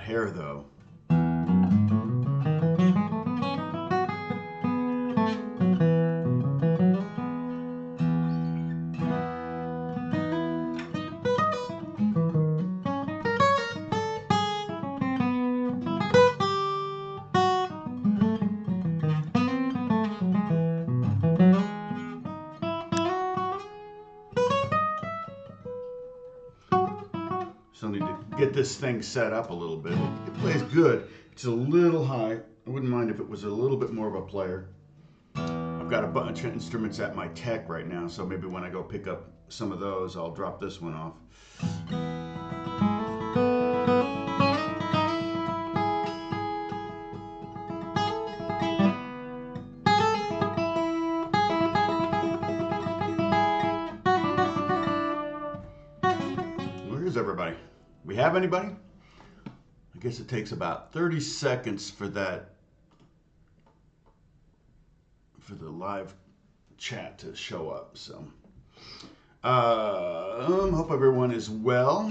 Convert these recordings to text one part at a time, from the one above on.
that hair though. So I need to get this thing set up a little bit. It plays good. It's a little high. I wouldn't mind if it was a little bit more of a player. I've got a bunch of instruments at my tech right now, so maybe when I go pick up some of those, I'll drop this one off. Where's everybody? We have anybody? I guess it takes about 30 seconds for that, for the live chat to show up. So, hope everyone is well.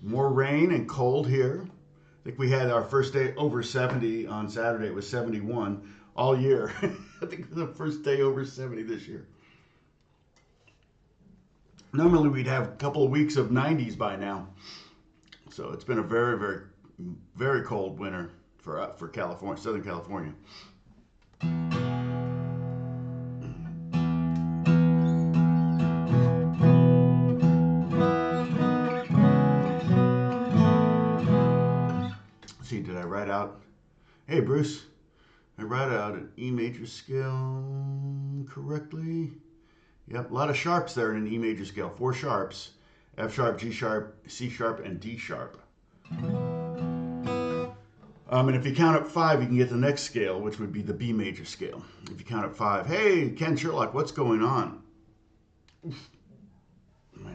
More rain and cold here. I think we had our first day over 70 on Saturday. It was 71 all year. I think it was the first day over 70 this year. Normally we'd have a couple of weeks of 90s by now. So it's been a very, very, very cold winter for California, Southern California. Let's see, did I write out? Hey, Bruce, I write out an E major scale correctly. Yep, a lot of sharps there in an E major scale. 4 sharps: F sharp, G sharp, C sharp, and D sharp. And if you count up 5, you can get the next scale, which would be the B major scale. If you count up 5, hey, Ken Sherlock, what's going on? Oof. My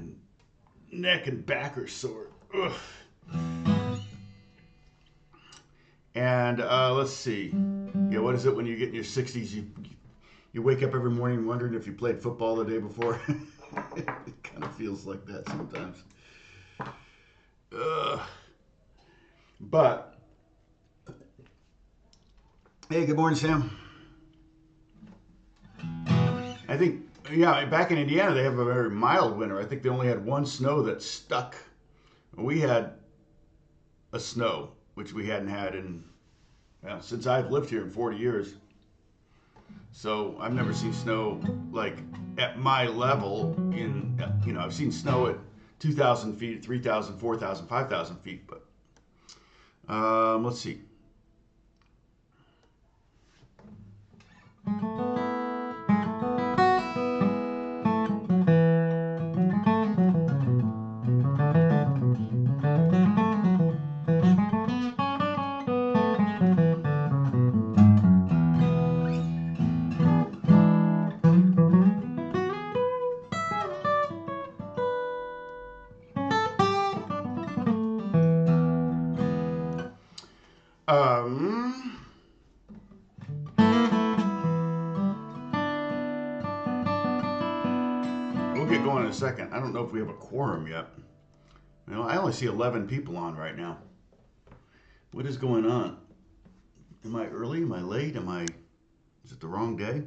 neck and back are sore. Ugh. And let's see. Yeah, what is it when you get in your 60s? You wake up every morning wondering if you played football the day before. It kind of feels like that sometimes. But, hey, good morning, Sam. I think, yeah, back in Indiana, they have a very mild winter. I think they only had one snow that stuck. We had a snow, which we hadn't had in, well, since I've lived here in 40 years. So I've never seen snow like at my level in, you know, I've seen snow at 2,000 feet, 3,000, 4,000, 5,000 feet, but let's see. We'll get going in a second. I don't know if we have a quorum yet. You know, I only see 11 people on right now. What is going on? Am I early? Am I late? Is it the wrong day?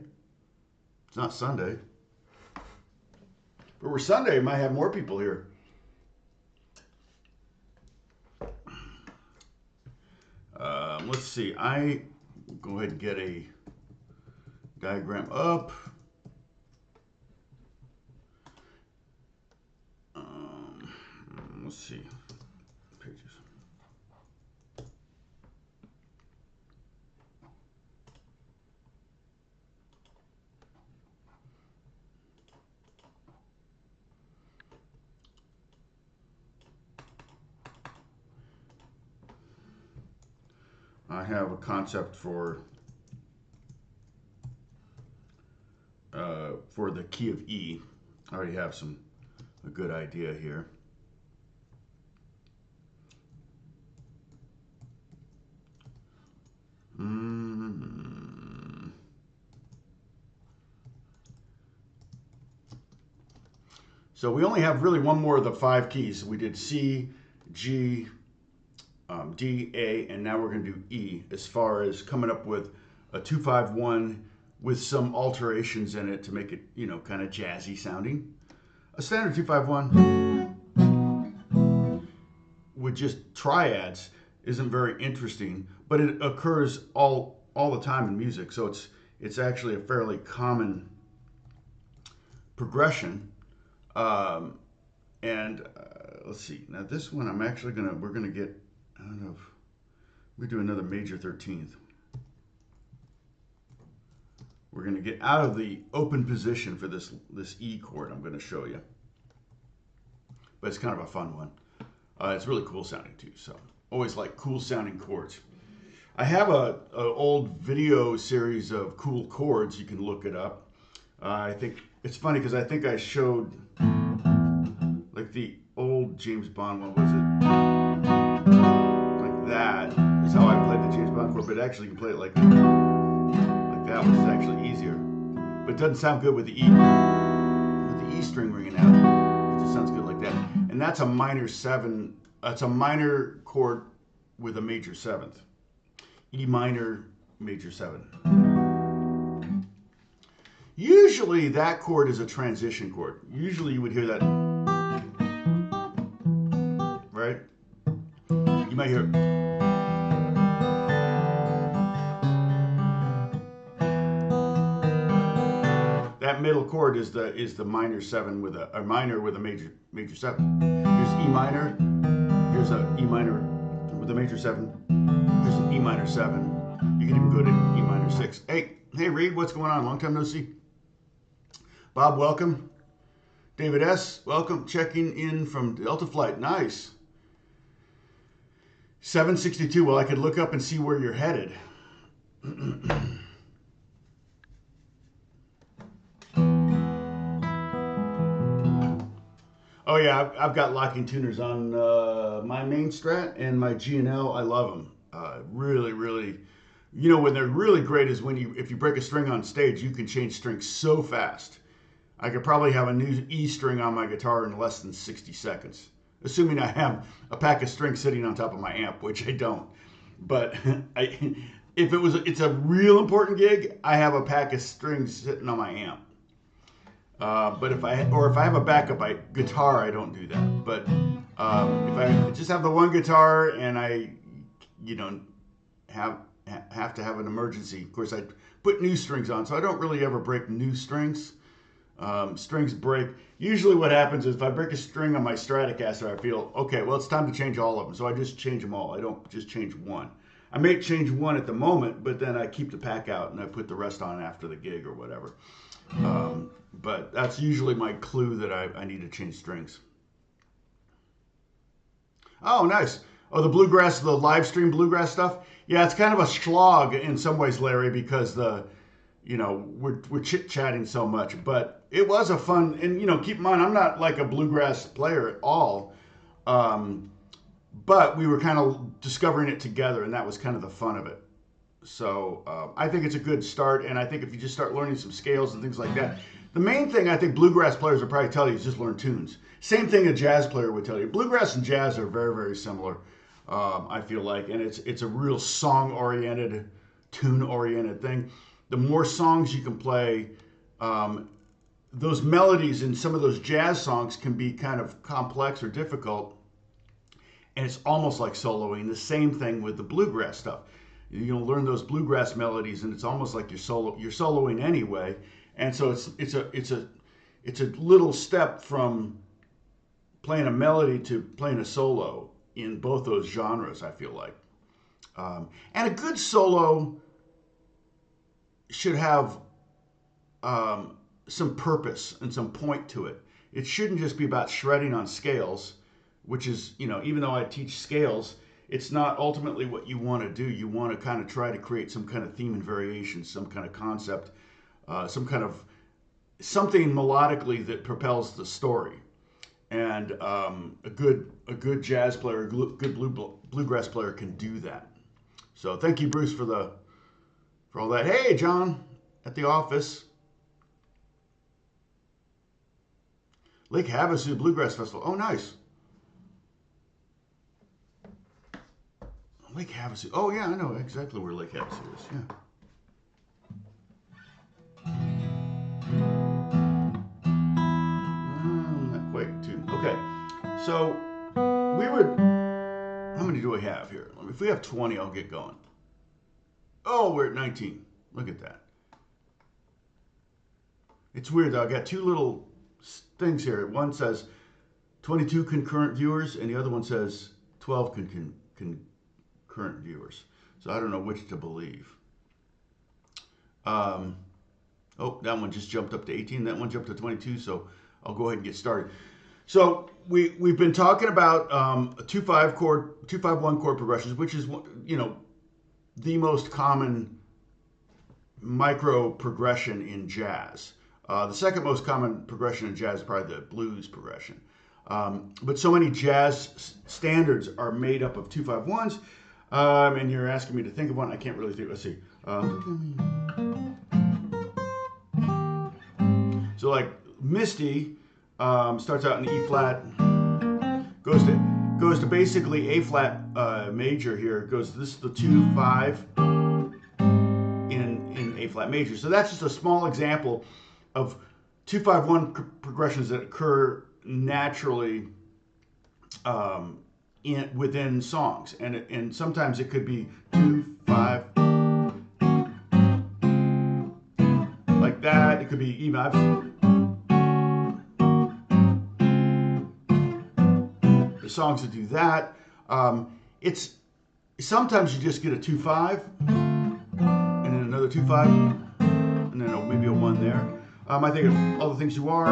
It's not Sunday. If it were Sunday, we might have more people here. Let's see. I will go ahead and get a diagram up. Let's see. Pages. I have a concept for the key of E. I already have a good idea here. So we only have really one more of the 5 keys. We did C, G, D, A, and now we're going to do E as far as coming up with a 2-5-1 with some alterations in it to make it, you know, kind of jazzy sounding. A standard 2-5-1 with just triads isn't very interesting, but it occurs all the time in music, so it's actually a fairly common progression. Um, and let's see. Now this one, we're gonna get. I don't know if we do another major 13th. We're gonna get out of the open position for this E chord. I'm gonna show you, but it's kind of a fun one. It's really cool sounding too. So always like cool sounding chords. I have a old video series of cool chords. You can look it up. I think it's funny because I think I showed like the old James Bond one. Was it like that? Is how I played the James Bond chord, but actually you can play it like that, which is actually easier. But it doesn't sound good with the E string ringing out. It just sounds good like that. And that's a minor 7. It's a minor chord with a major 7th. E minor, major 7. Usually that chord is a transition chord. Usually you would hear that, right? You might hear that middle chord is the minor 7 with a minor with a major 7. Here's E minor. Here's a E minor with a major 7. Here's an E minor 7. You can even go to E minor 6. Hey Reed, what's going on? Long time no see. Bob, welcome. David S, welcome. Checking in from Delta Flight. Nice. 762. Well, I could look up and see where you're headed. Oh yeah, I've got locking tuners on my main Strat and my G&L. I love them. Really, really, you know, when they're really great is when if you break a string on stage, you can change strings so fast. I could probably have a new E string on my guitar in less than 60 seconds, assuming I have a pack of strings sitting on top of my amp, which I don't. But if it's a real important gig, I have a pack of strings sitting on my amp. But if I have a backup guitar, I don't do that. But if I just have the one guitar and I, you know, have to have an emergency, of course I put new strings on, so I don't really ever break new strings. Strings break. Usually what happens is if I break a string on my Stratocaster, I feel, okay, well, it's time to change all of them. So I just change them all. I don't just change one. I may change one at the moment, but then I keep the pack out and I put the rest on after the gig or whatever. But that's usually my clue that I need to change strings. Oh, nice. Oh, the bluegrass, the live stream bluegrass stuff. Yeah, it's kind of a slog in some ways, Larry, because we're chit-chatting so much. But it was a fun, and keep in mind, I'm not like a bluegrass player at all. But we were kind of discovering it together, and that was kind of the fun of it. So I think it's a good start, and I think if you just start learning some scales and things like that, the main thing I think bluegrass players will probably tell you is just learn tunes. Same thing a jazz player would tell you. Bluegrass and jazz are very, very similar, I feel like, and it's a real song-oriented, tune-oriented thing. The more songs you can play, those melodies in some of those jazz songs can be kind of complex or difficult, and it's almost like soloing. The same thing with the bluegrass stuff. You'll learn those bluegrass melodies, and it's almost like you're soloing anyway. And so it's a little step from playing a melody to playing a solo in both those genres, I feel like. And a good solo should have some purpose and some point to it. It shouldn't just be about shredding on scales, which is, even though I teach scales, it's not ultimately what you want to do. You want to kind of try to create some kind of theme and variation, some kind of concept, some kind of something melodically that propels the story. And a good jazz player, a good bluegrass player can do that. So thank you, Bruce, for all that. Hey, John, at the office. Lake Havasu Bluegrass Festival. Oh, nice. Lake Havasu. Oh yeah, I know exactly where Lake Havasu is. Yeah. Not quite two. Okay. So we would. How many do we have here? If we have 20, I'll get going. Oh, we're at 19. Look at that. It's weird though. I got two little things here. One says 22 concurrent viewers, and the other one says 12 concurrent viewers. So I don't know which to believe. Oh, that one just jumped up to 18. That one jumped to 22. So I'll go ahead and get started. So we've been talking about 2/5 chord, 2/5-1 chord progressions, which is the most common micro progression in jazz. The second most common progression in jazz is probably the blues progression. But so many jazz standards are made up of 2/5-1s, and you're asking me to think of one. I can't really think. Let's see. So like Misty starts out in E flat, goes to basically A flat major here. This is the 2/5 in A flat major. So that's just a small example of 2/5-1 progressions that occur naturally within songs, and sometimes it could be 2/5 like that. It could be even. The songs that do that. It's sometimes you just get a 2/5 and then another 2/5 and then maybe a 1 there. I think of All the Things You Are.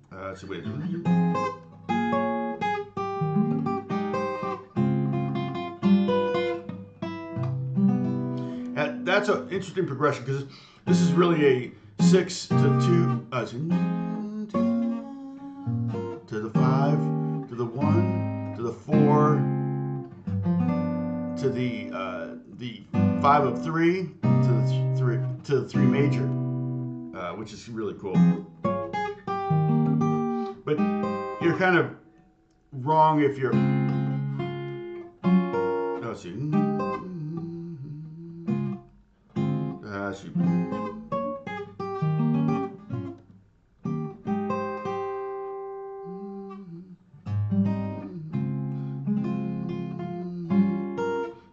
That's the way to do it. That's an interesting progression because this is really a 6 to 2, to the 5, to the 1, to the 4, to the 5 of 3, to the 3 major, which is really cool. But you're kind of wrong if you're. Let's see.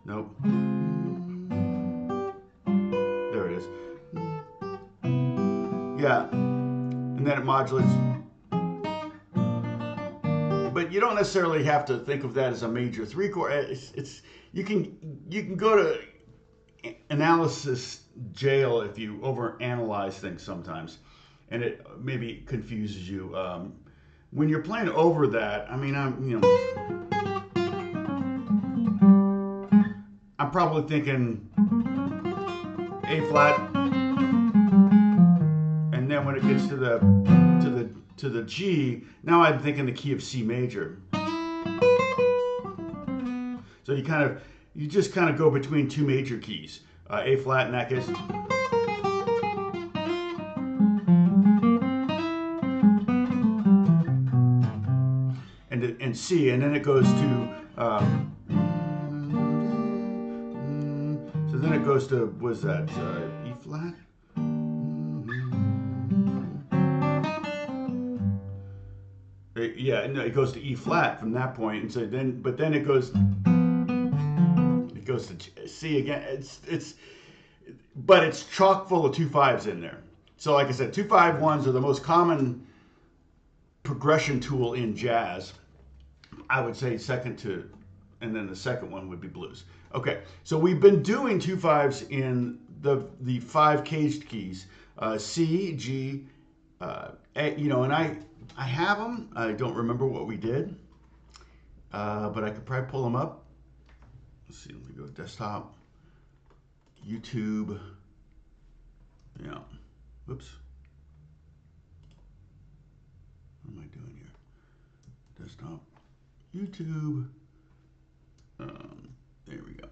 Nope. There it is. Yeah. And then it modulates. But you don't necessarily have to think of that as a major 3 chord. You can go to analysis jail if you overanalyze things sometimes, and it maybe confuses you. When you're playing over that, I mean, I'm probably thinking A flat, and then when it gets to the G, now I'm thinking the key of C major. So you just kind of go between 2 major keys, A flat in that case. And C, and then it goes to so then it goes to, was that E flat? Yeah, no, it goes to E flat from that point, and so but then it goes to C again. But it's chock full of 2/5s in there. So like I said, 2/5-1s are the most common progression tool in jazz. I would say second to, and then the second one would be blues. Okay, so we've been doing 2/5s in the 5 caged keys, C, G, A, and I have them. I don't remember what we did, but I could probably pull them up. Let's see, let me go desktop, YouTube. Yeah, whoops. What am I doing here? Desktop, YouTube. There we go.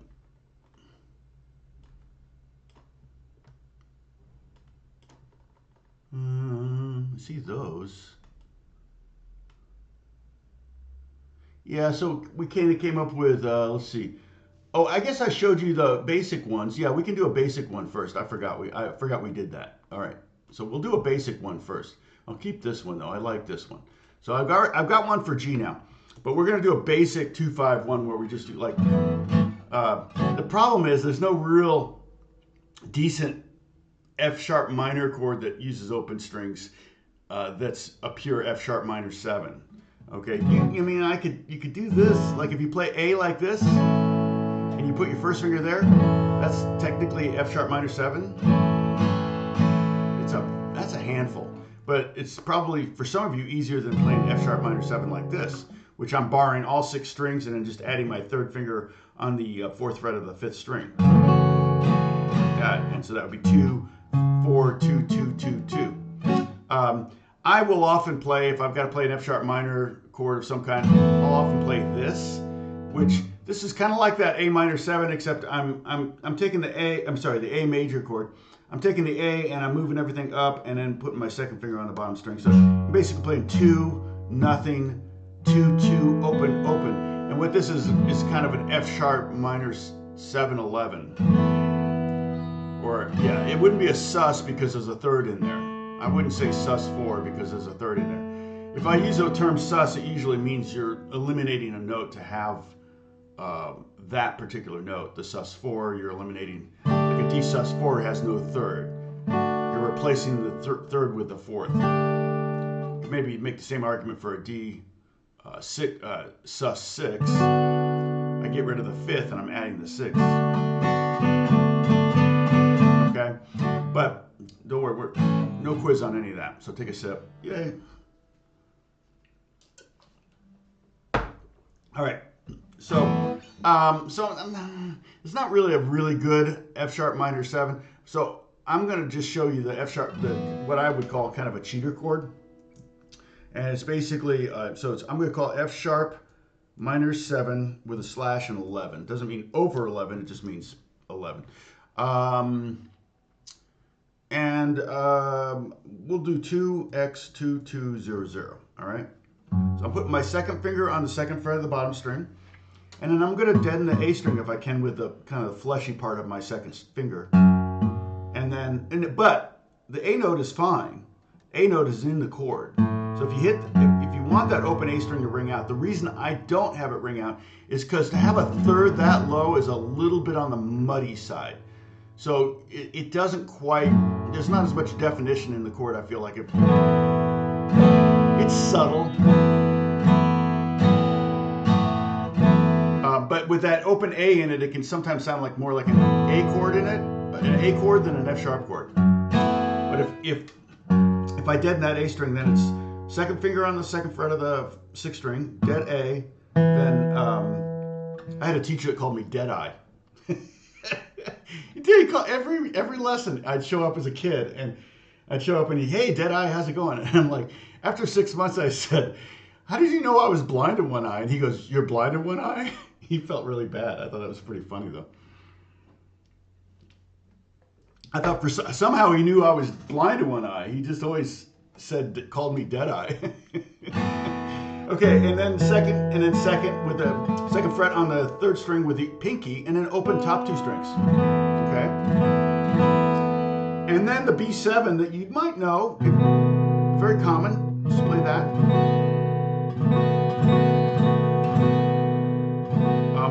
See those. Yeah, so we kind of came up with, let's see. Oh, I guess I showed you the basic ones. Yeah, we can do a basic one first. I forgot we did that. All right, so we'll do a basic one first. I'll keep this one though. I like this one. So I've got one for G now, but we're gonna do a basic 2-5-1 where we just do like. The problem is there's no real decent F sharp minor chord that uses open strings. That's a pure F sharp minor 7. Okay, you mean you could do this like if you play A like this and you put your first finger there, that's technically F sharp minor 7. That's a handful, but it's probably for some of you easier than playing F sharp minor 7 like this, which I'm barring all 6 strings and then just adding my third finger on the 4th fret of the 5th string. Like that, and so that would be 2, 4, 2, 2, 2, 2. I will often play, if I've got to play an F sharp minor chord of some kind, I'll often play this, which this is kind of like that A minor 7, except I'm taking the A major chord. I'm taking the A and I'm moving everything up and then putting my second finger on the bottom string. So I'm basically playing 2, nothing, 2, 2, open, open. And what this is kind of an F sharp minor 7/11. Or yeah, it wouldn't be a sus because there's a third in there. I wouldn't say sus4 because there's a third in there. If I use the term sus, it usually means you're eliminating a note to have that particular note. The sus4, you're eliminating, like a D sus4 has no third. You're replacing the third with the 4th. Maybe make the same argument for a D sus6. I get rid of the 5th and I'm adding the 6th. Okay? But don't worry, no quiz on any of that. So take a sip. Yay. All right. So it's not really a really good F sharp minor 7. So I'm going to just show you the F sharp, what I would call kind of a cheater chord. And it's basically, I'm going to call F sharp minor 7 with a slash and 11. It doesn't mean over 11, it just means 11. We'll do 2x2200, all right? So I'm putting my second finger on the 2nd fret of the bottom string, and then I'm going to deaden the A string if I can with the kind of the fleshy part of my second finger. But the A note is fine. A note is in the chord. So if you want that open A string to ring out, the reason I don't have it ring out is because to have a third that low is a little bit on the muddy side. So it doesn't quite, there's not as much definition in the chord, I feel like. It's subtle. But with that open A in it, it can sometimes sound like more like an A chord in it, an A chord than an F sharp chord. But if I deaden that A string, then it's 2nd finger on the 2nd fret of the 6th string, dead A, then I had a teacher that called me Deadeye. He did. Every lesson I'd show up as a kid and I'd show up and hey, Deadeye, how's it going? And I'm like, after 6 months I said, how did you know I was blind in one eye? And he goes, you're blind in one eye? He felt really bad. I thought that was pretty funny though. I thought somehow he knew I was blind in one eye. He just always called me Deadeye. Okay, and then second with the 2nd fret on the 3rd string with the pinky, and then open top 2 strings. Okay, and then the B7 that you might know, very common. Just play that.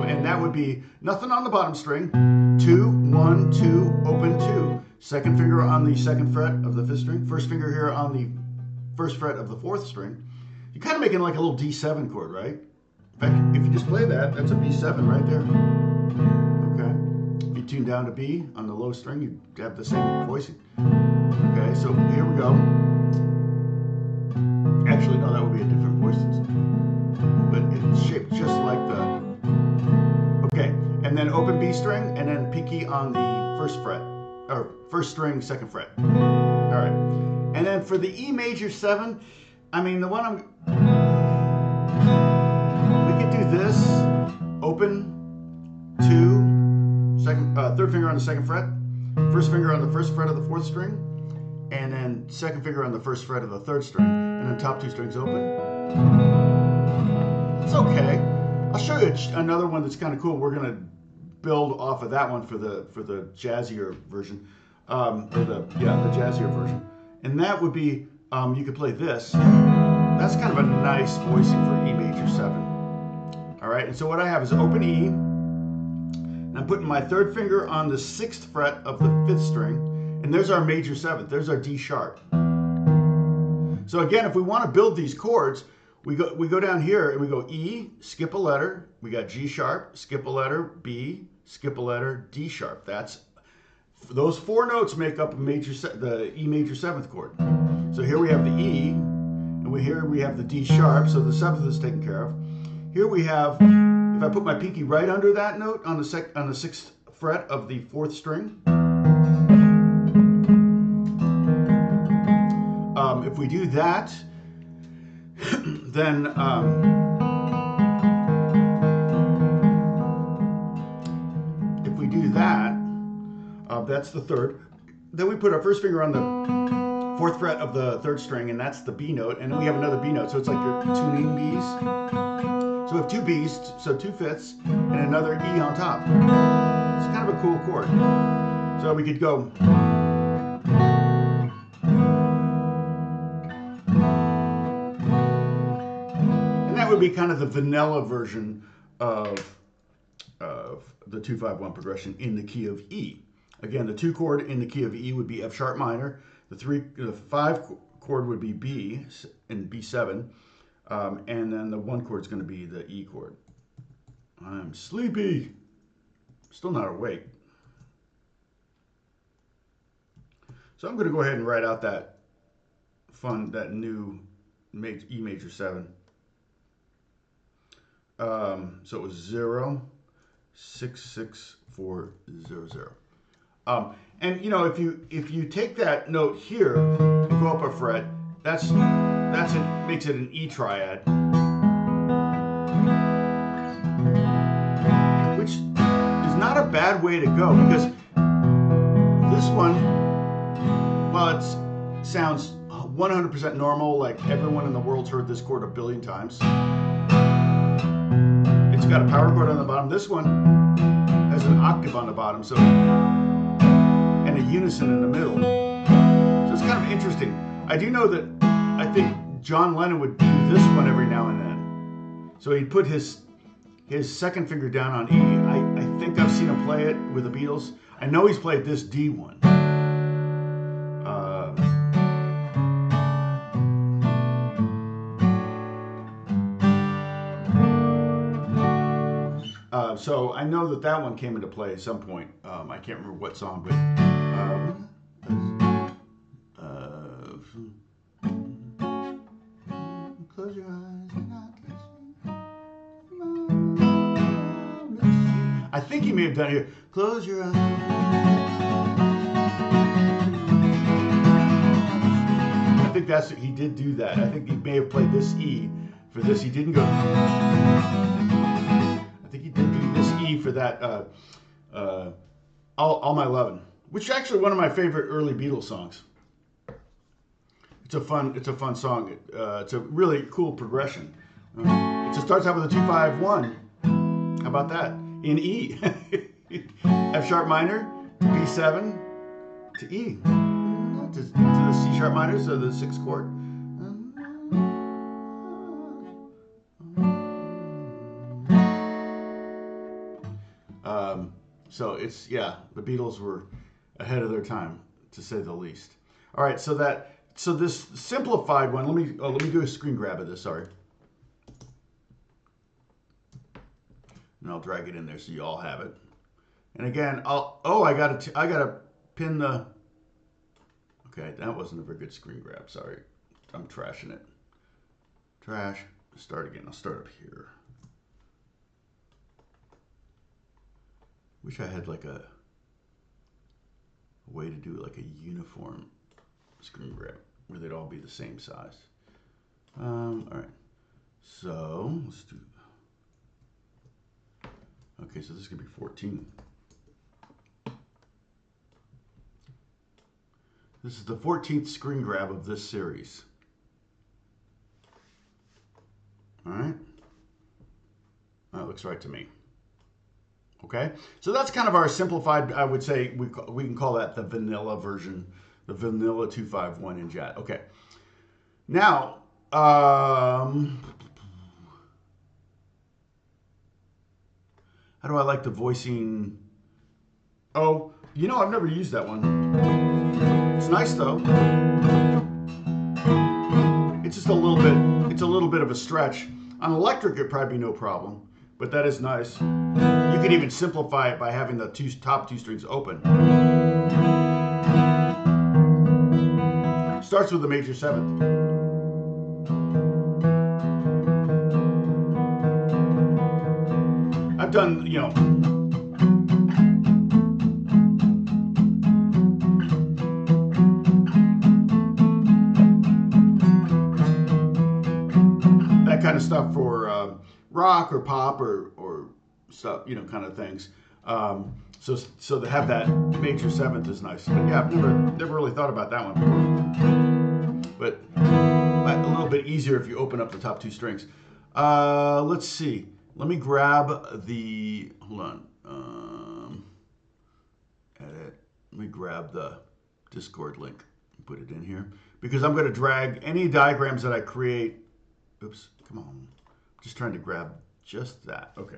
And that would be nothing on the bottom string. 2, 1, 2, open 2. 2nd finger on the 2nd fret of the 5th string. 1st finger here on the 1st fret of the 4th string. You're kind of making like a little D7 chord, right? In fact, if you just play that, that's a B7 right there. Okay. If you tune down to B on the low string, you have the same voicing. Okay, so here we go. Actually, no, that would be a different voicing. But it's shaped just like the... Okay, and then open B string, and then pinky on the 1st fret. Or 1st string, 2nd fret. All right. And then for the E major 7, I mean, the one we could do this, open 2, 3rd finger on the 2nd fret, 1st finger on the 1st fret of the 4th string, and then 2nd finger on the 1st fret of the 3rd string, and then top 2 strings open. It's okay. I'll show you another one that's kind of cool. We're gonna build off of that one for the jazzier version, or the jazzier version, and that would be you could play this. That's kind of a nice voicing for E major 7. All right, and so what I have is open E, and I'm putting my third finger on the 6th fret of the 5th string, and there's our major 7th. There's our D sharp. So again, if we want to build these chords, we go down here and we go E, skip a letter. We got G sharp, skip a letter, B, skip a letter, D sharp. Those 4 notes make up the E major 7th chord. So here we have the E, and here we have the D sharp, so the 7th is taken care of. Here we have, if I put my pinky right under that note on the 6th fret of the 4th string, if we do that, then if we do that, that's the 3rd. Then we put our first finger on the 4th fret of the 3rd string, and that's the B note, and then we have another B note, so it's like your tuning Bs. So we have 2 Bs, so 2 fifths, and another E on top. It's kind of a cool chord. So we could go. And that would be kind of the vanilla version of the 2-5-1 progression in the key of E. Again, the 2 chord in the key of E would be F sharp minor. The 5 chord would be B in B7, and then the 1 chord is going to be the E chord. I'm sleepy. Still not awake. So I'm going to go ahead and write out that new E major 7. So it was 0, 6, 6, 4, 0, 0. And you know, if you take that note here and go up a fret, that's it, makes it an E triad, which is not a bad way to go, because this one, while it sounds 100% normal, like everyone in the world's heard this chord a billion times, it's got a power chord on the bottom. This one has an octave on the bottom, so, and a unison in the middle. So it's kind of interesting. I do know that I think John Lennon would do this one every now and then. So he'd put his 2nd finger down on E. I think I've seen him play it with the Beatles. I know he's played this D one. So I know that one came into play at some point. I can't remember what song, but close your eyes and I'll kiss you. I think he may have done it here. Close your eyes. I think he did do that. I think he may have played this E for this. He didn't go. For that All My Lovin', which is actually one of my favorite early Beatles songs. It's a fun song. It's a really cool progression. It just starts out with a 2-5-1. How about that? In E. F sharp minor, B7 to E. To the C sharp minor, so the 6th chord. So it's, yeah, the Beatles were ahead of their time, to say the least. All right, so this simplified one, let me do a screen grab of this, sorry. And I'll drag it in there so you all have it. And again, I gotta pin the, okay, that wasn't a very good screen grab, sorry. I'm trashing it. Trash, start again, I'll start up here. Wish I had like a way to do like a uniform screen grab where they'd all be the same size. All right, so let's do. Okay, so this is gonna be 14. This is the 14th screen grab of this series. All right. looks right to me. Okay, so that's kind of our simplified, I would say, we can call that the vanilla version, the vanilla 251 in JAT. Okay, now, how do I like the voicing? Oh, you know, I've never used that one. It's nice though. It's just a little bit, it's a little bit of a stretch. On electric, it'd probably be no problem, but that is nice. You can even simplify it by having the top two strings open. Starts with the major seventh. I've done, you know, that kind of stuff for rock or pop or stuff, you know, kind of things. So to have that major seventh is nice. But yeah, I've never really thought about that one before. But a little bit easier if you open up the top two strings. Let's see. Let me grab the, hold on. Edit. Let me grab the Discord link and put it in here. Because I'm going to drag any diagrams that I create. Oops, come on. I'm just trying to grab just that. Okay.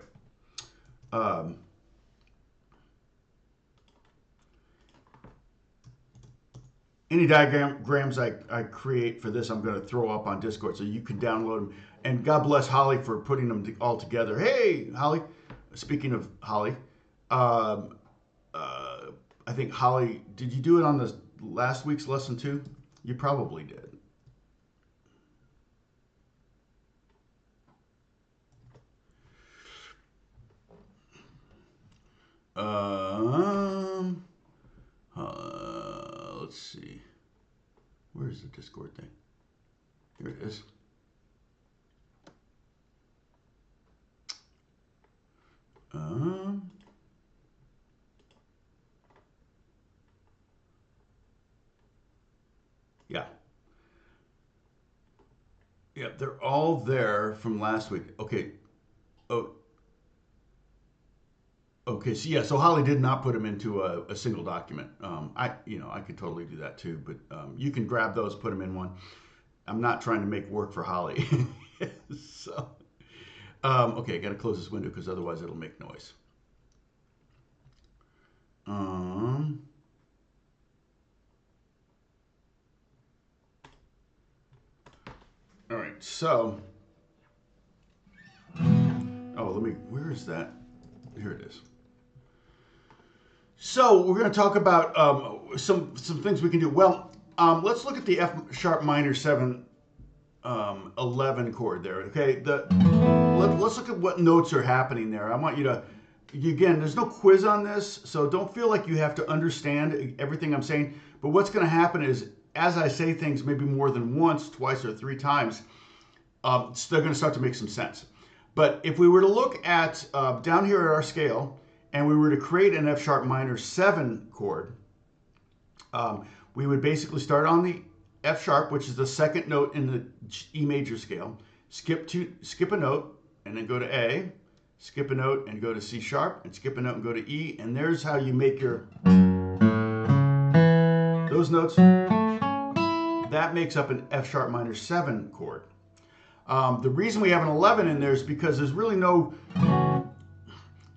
Any diagrams I create for this, I'm going to throw up on Discord so you can download them. And God bless Holly for putting them all together. Hey, Holly. Speaking of Holly, I think Holly, did you do it on the last week's lesson too? You probably did. Let's see. Where's the Discord thing? Here it is. Yeah. Yeah, they're all there from last week. Okay. Oh. Okay, so yeah, so Holly did not put them into a single document. I could totally do that too, but you can grab those, put them in one. I'm not trying to make work for Holly. So, okay, I got to close this window because otherwise it'll make noise. All right, so, where is that? Here it is. So we're going to talk about some things we can do. Well, let's look at the F sharp minor 7 11 chord there. Okay, let's look at what notes are happening there. I want you to, again, there's no quiz on this, so don't feel like you have to understand everything I'm saying. But what's going to happen is, as I say things maybe more than once, twice, or 3 times, they're going to start to make some sense. But if we were to look at down here at our scale, and we were to create an F sharp minor 7 chord, we would basically start on the F sharp, which is the second note in the E major scale, skip a note, and then go to A, skip a note and go to C sharp, and skip a note and go to E, and there's how you make your, those notes, that makes up an F sharp minor 7 chord. The reason we have an 11 in there is because there's really no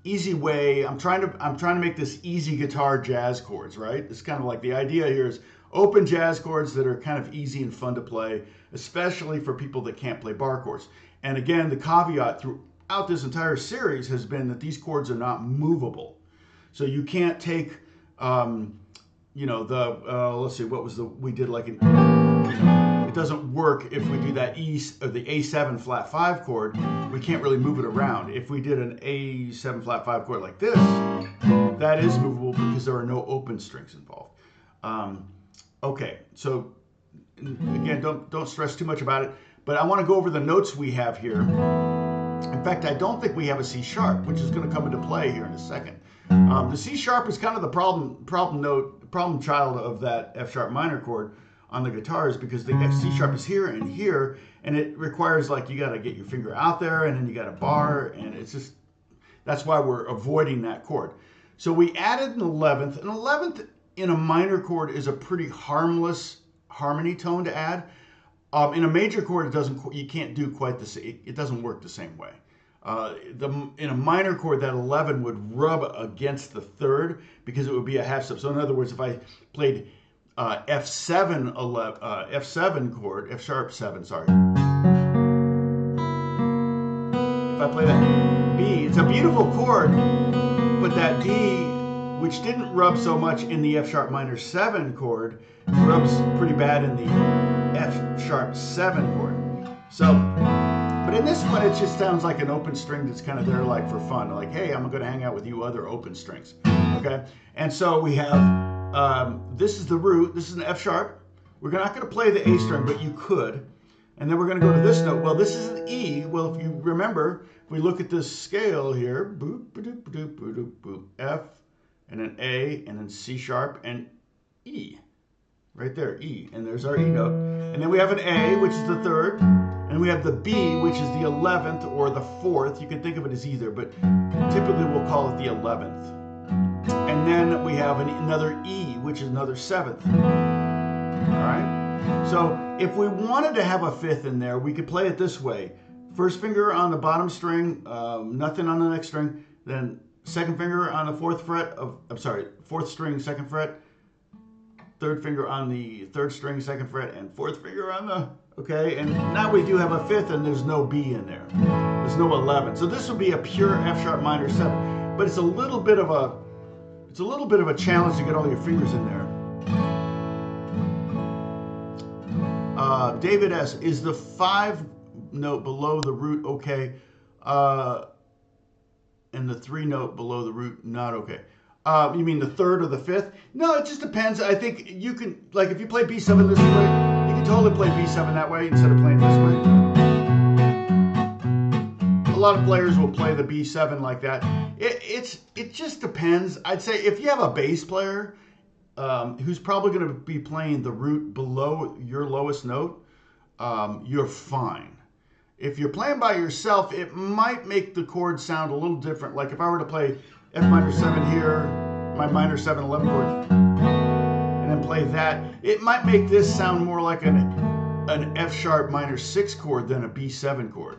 easy way. I'm trying to make this easy guitar jazz chords, right? It's kind of like the idea here is open jazz chords that are kind of easy and fun to play, especially for people that can't play bar chords. And again, the caveat throughout this entire series has been that these chords are not movable. So you can't take, let's see, what was we did like it doesn't work if we do that E or the A7 flat 5 chord. We can't really move it around. If we did an A7 flat 5 chord like this, that is movable because there are no open strings involved. Okay, so again, don't stress too much about it. But I want to go over the notes we have here. In fact, I don't think we have a C sharp, which is going to come into play here in a second. The C sharp is kind of the problem child of that F sharp minor chord on the guitars, because the C sharp is here, and it requires, like, you got to get your finger out there, and then you got a bar, and it's just That's why we're avoiding that chord. So we added an 11th. An 11th in a minor chord is a pretty harmless harmony tone to add. In a major chord, you can't do quite the same. It doesn't work the same way. In a minor chord, that 11 would rub against the third because it would be a half step. So in other words, if I played F7 chord, F sharp 7, sorry. If I play that B, it's a beautiful chord, but that B, which didn't rub so much in the F sharp minor 7 chord, rubs pretty bad in the F sharp 7 chord. So, but in this one, it just sounds like an open string that's kind of there like for fun. Like, hey, I'm going to hang out with you other open strings. Okay? And so we have, this is the root. This is an F sharp. We're not going to play the A string, but you could. And then we're going to go to this note. Well, this is an E. Well, if you remember, if we look at this scale here, boop, ba-doop, ba-doop, ba-doop, boop, F, and then A, and then C sharp, and E. Right there, E. And there's our E note. And then we have an A, which is the third. And we have the B, which is the 11th or the 4th. You can think of it as either, but typically we'll call it the 11th. And then we have another E, which is another 7th. All right? So if we wanted to have a 5th in there, we could play it this way. First finger on the bottom string, nothing on the next string. Then second finger on the 4th fret of, 4th string, 2nd fret. Third finger on the 3rd string, 2nd fret, and 4th finger on the, okay? And now we do have a 5th and there's no B in there. There's no 11. So this would be a pure F sharp minor 7. But it's a little bit of a challenge to get all your fingers in there. David S., is the 5 note below the root okay? And the 3 note below the root not okay? You mean the 3rd or the 5th? No, it just depends. I think you can, like if you play B7 this way, you can totally play B7 that way instead of playing this way. A lot of players will play the B7 like that. It just depends. I'd say if you have a bass player who's probably going to be playing the root below your lowest note, you're fine. If you're playing by yourself, it might make the chord sound a little different. Like if I were to play F minor 7 here, my minor 7 11 chord, and then play that, it might make this sound more like an F sharp minor 6 chord than a B7 chord.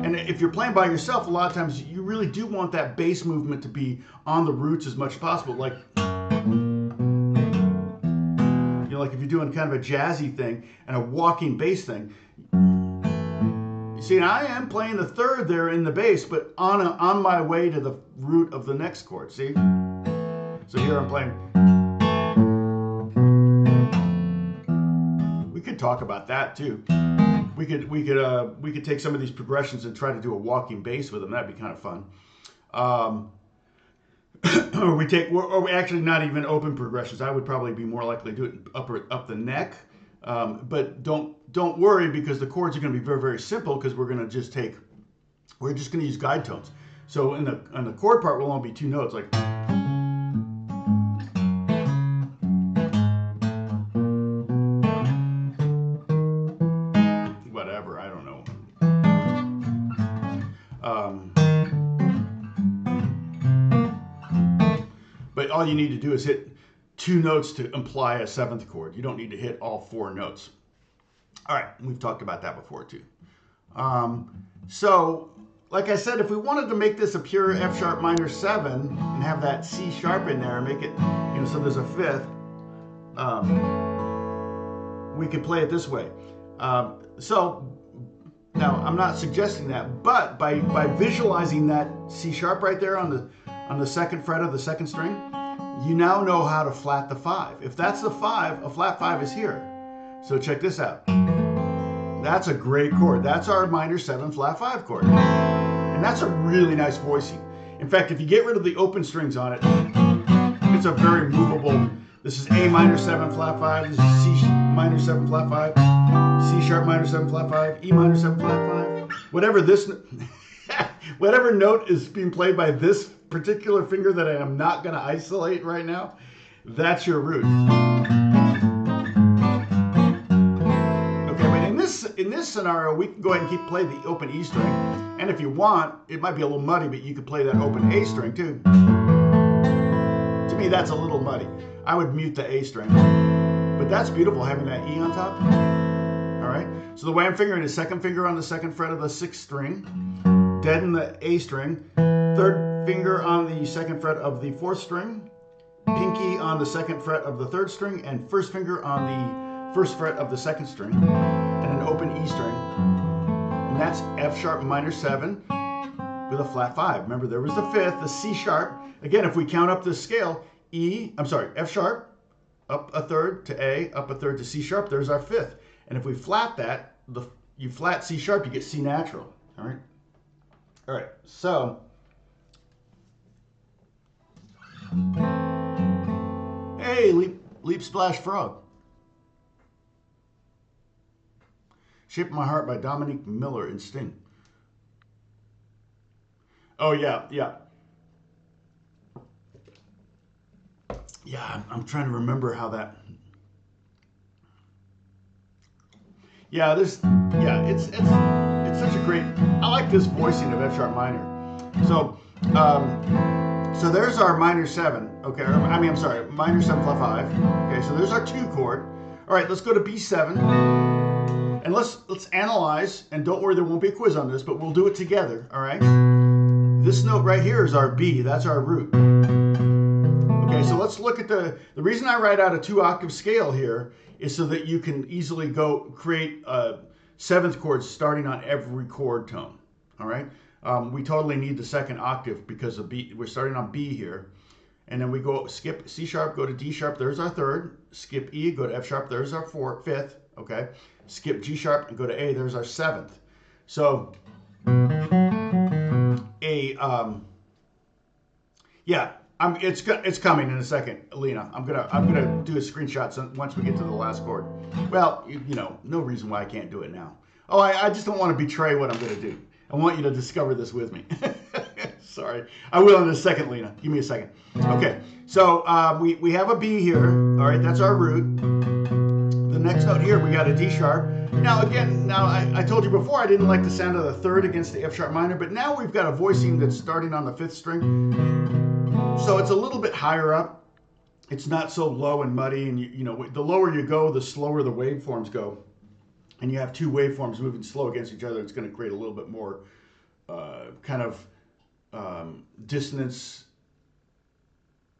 And if you're playing by yourself, a lot of times you really do want that bass movement to be on the roots as much as possible. Like, you know, like if you're doing kind of a jazzy thing and a walking bass thing. See, I am playing the 3rd there in the bass, but on my way to the root of the next chord. See? So here I'm playing. We could talk about that too. We could take some of these progressions and try to do a walking bass with them. That'd be kind of fun. Or we actually not even open progressions. I would probably be more likely to do it up the neck. But don't worry, because the chords are going to be very, very simple, because we're just going to use guide tones. So on the chord part, will only be 2 notes, like. Whatever, I don't know. But all you need to do is hit 2 notes to imply a 7th chord. You don't need to hit all 4 notes. All right, we've talked about that before too. So, like I said, if we wanted to make this a pure F sharp minor 7 and have that C sharp in there and make it, you know, so there's a 5th, we could play it this way. So, now I'm not suggesting that, but by visualizing that C sharp right there on the 2nd fret of the 2nd string, you now know how to flat the 5. If that's the 5, a flat 5 is here. So check this out. That's a great chord. That's our minor 7 flat 5 chord. And that's a really nice voicing. In fact, if you get rid of the open strings on it, it's a very movable. This is A minor 7 flat 5. This is C minor 7 flat 5. C sharp minor 7 flat 5. E minor 7 flat 5. Whatever note is being played by this particular finger that I am not going to isolate right now, that's your root. Okay, but in this in this scenario, we can go ahead and play the open E string. And if you want, it might be a little muddy, but you could play that open A string too. To me, that's a little muddy. I would mute the A string. But that's beautiful, having that E on top. All right. So the way I'm fingering is second finger on the second fret of the 6th string, deaden the A string, third finger on the second fret of the 4th string, pinky on the 2nd fret of the 3rd string, and first finger on the 1st fret of the 2nd string, and an open E string. And that's F sharp minor 7 with a flat 5. Remember, there was the 5th, the C sharp. Again, if we count up this scale, F sharp, up a third to A, up a third to C sharp, there's our 5th. And if we flat that, you flat C sharp, you get C natural. All right? All right, so. Hey, leap, splash, frog. Shape of My Heart by Dominique Miller in Sting. Oh, yeah. Yeah, I'm trying to remember how that. Yeah, it's such a great. I like this voicing of F sharp minor. So there's our minor 7. Okay, I'm sorry, minor 7 flat 5. Okay, so there's our 2 chord. All right, let's go to B7, and let's analyze. And don't worry, there won't be a quiz on this, but we'll do it together. All right. This note right here is our B. That's our root. Okay, so let's look at the reason I write out a 2-octave scale here is so that you can easily go create 7th chords starting on every chord tone. All right. We totally need the 2nd octave because of B. We're starting on B here. And then we go skip C sharp, go to D sharp, there's our 3rd. Skip E, go to F sharp, there's our 5th. Okay. Skip G sharp and go to A, there's our 7th. So it's coming in a second, Lena. I'm gonna do a screenshot once we get to the last chord. Well, no reason why I can't do it now. Oh, I just don't want to betray what I'm gonna do. I want you to discover this with me. Sorry. I will in a second, Lena. Give me a second. Okay, so we have a B here. All right, that's our root. The next note here, we got a D sharp. Now, again, I told you before I didn't like the sound of the 3rd against the F sharp minor, but now we've got a voicing that's starting on the 5th string. So it's a little bit higher up. It's not so low and muddy, and the lower you go, the slower the waveforms go. And you have 2 waveforms moving slow against each other, it's going to create a little bit more kind of dissonance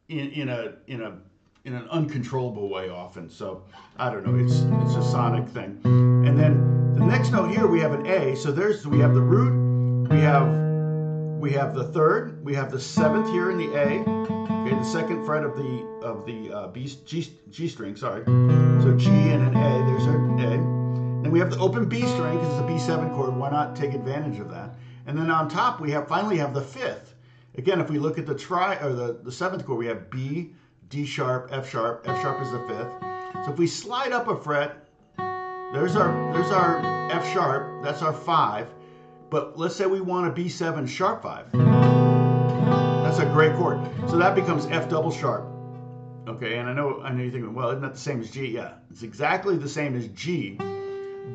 in an uncontrollable way often. So I don't know, it's a sonic thing. And then the next note here we have an A. So we have the root, we have the 3rd, we have the 7th here in the A. Okay, the 2nd fret of the G string. Sorry. So G and an A. There's our A. Then we have the open B string because it's a B7 chord. Why not take advantage of that? And then on top we finally have the 5th. Again, if we look at the 7th chord, we have B, D sharp, F sharp. F sharp is the 5th. So if we slide up a fret, there's our F sharp. That's our 5. But let's say we want a B7 sharp 5. That's a great chord. So that becomes F double sharp. Okay, and I know you're thinking, well, isn't that the same as G? Yeah, it's exactly the same as G.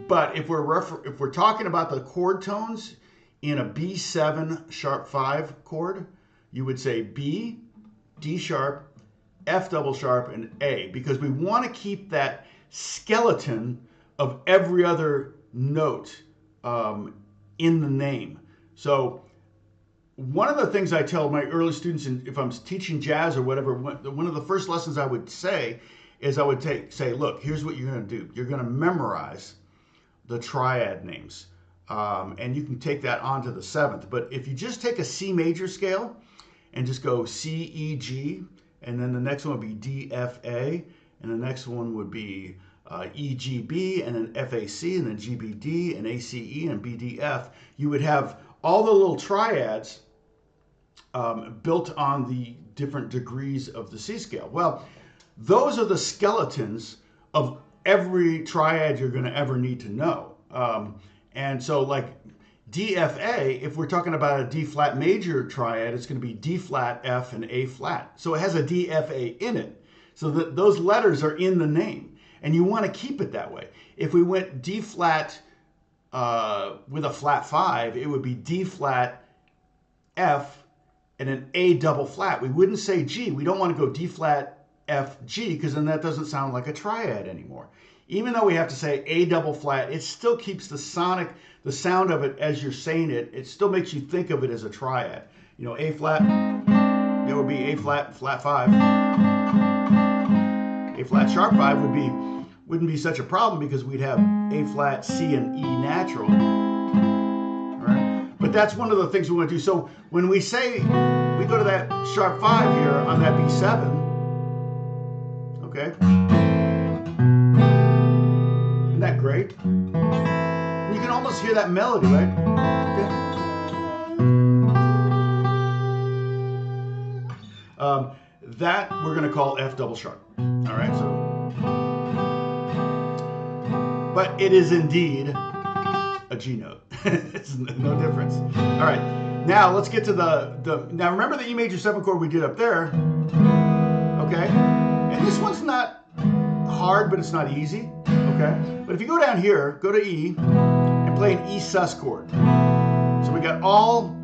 But if we're talking about the chord tones in a B7 sharp 5 chord, you would say B, D sharp, F double sharp, and A, because we want to keep that skeleton of every other note in the name. So one of the things I tell my early students, if I'm teaching jazz or whatever, one of the first lessons I would say is I would say, look, here's what you're going to do. You're going to memorize the triad names. And you can take that on to the 7th. But if you just take a C major scale and just go C, E, G, and then the next one would be D, F, A, and the next one would be E, G, B, and then F, A, C, and then G, B, D, and A, C, E, and B, D, F. You would have all the little triads built on the different degrees of the C scale. Well, those are the skeletons of every triad you're going to ever need to know. And so like D, F, A, if we're talking about a D flat major triad, it's going to be D flat, F, and A flat. So it has a D, F, A in it. So that those letters are in the name. And you want to keep it that way. If we went D flat, with a flat 5, it would be D flat, F, and an A double flat. We wouldn't say G. We don't want to go D flat, F, G, because then that doesn't sound like a triad anymore. Even though we have to say A double flat, it still keeps the sound of it as you're saying it. It still makes you think of it as a triad. You know, A flat, it would be A flat, flat 5. A flat sharp 5 wouldn't be such a problem because we'd have A flat, C, and E natural. All right? But that's one of the things we want to do. So when we say we go to that sharp 5 here on that B7, okay? Isn't that great? You can almost hear that melody, right? That we're going to call F double sharp. All right, so. But it is indeed a G note. It's no difference. All right, now let's get to now remember the E major 7 chord we did up there, okay? And this one's not hard, but it's not easy, okay? But if you go down here, go to E, and play an E sus chord. So we got all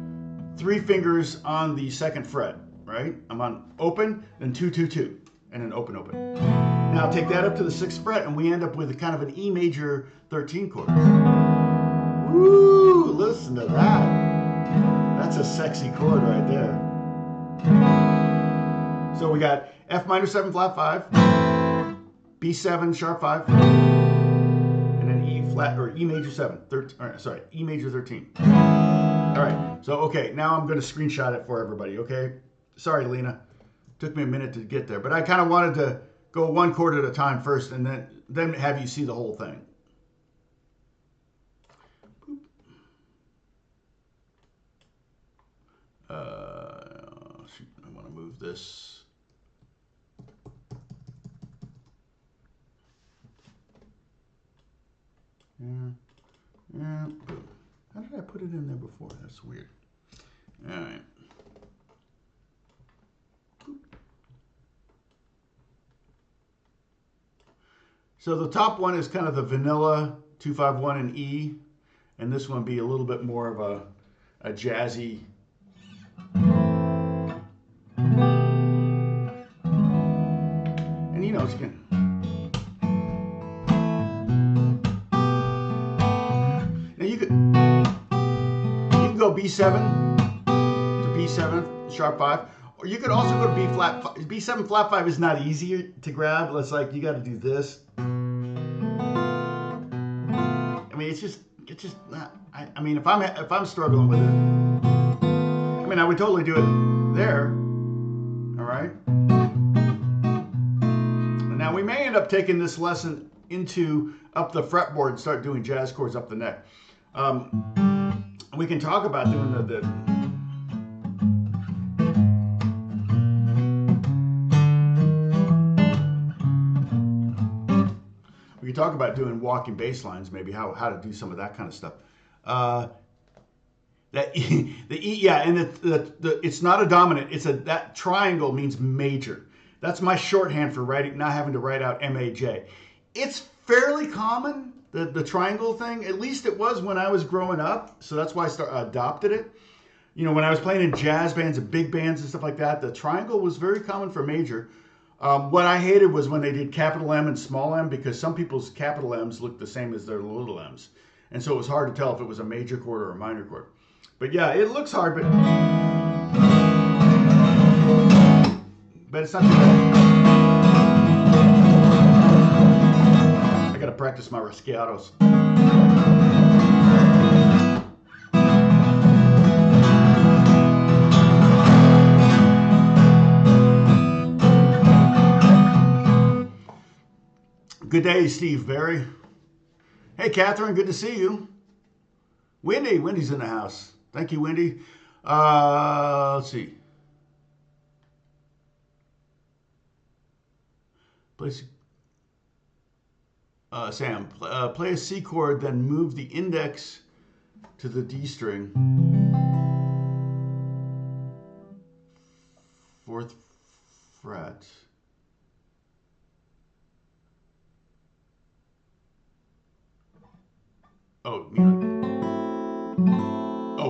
3 fingers on the 2nd fret, right? I'm on open, then 2, 2, 2, and then open, open. Now take that up to the 6th fret, and we end up with a kind of an E major 13 chord. Woo! Listen to that. That's a sexy chord right there. So we got F minor 7 flat 5, B7 sharp 5, and then E flat or E major 7. E major 13. All right. So okay, now I'm going to screenshot it for everybody. Okay. Sorry, Lena. Took me a minute to get there, but I kind of wanted to go 1 chord at a time first, and then have you see the whole thing. Shoot, I want to move this. Yeah. Boom. How did I put it in there before? That's weird. All right. So the top one is kind of the vanilla 2-5-1 in E, and this one be a little bit more of a jazzy. And you know, it's again. Now you can go B7 to B7 sharp 5, or you could also go to B flat. B7 flat 5 is not easy to grab. It's like you got to do this. I mean, it's just not. I mean, if I'm struggling with it, I mean, I would totally do it there. All right. Now we may end up taking this lesson up the fretboard and start doing jazz chords up the neck. We can talk about doing we can talk about doing walking bass lines, maybe how to do some of that kind of stuff. The E, yeah, and it's not a dominant. That triangle means major. That's my shorthand for not having to write out MAJ. It's fairly common, the triangle thing. At least it was when I was growing up, so that's why I adopted it. You know, when I was playing in jazz bands and big bands and stuff like that, the triangle was very common for major. What I hated was when they did capital M and small m, because some people's capital M's looked the same as their little m's. And so it was hard to tell if it was a major chord or a minor chord. But yeah, it looks hard, but it's not too bad. I gotta practice my rascados. Good day, Steve Barry. Hey, Catherine, good to see you. Wendy's in the house. Thank you, Wendy. Let's see. Sam, play a C chord, then move the index to the D string. 4th fret. Oh, you mean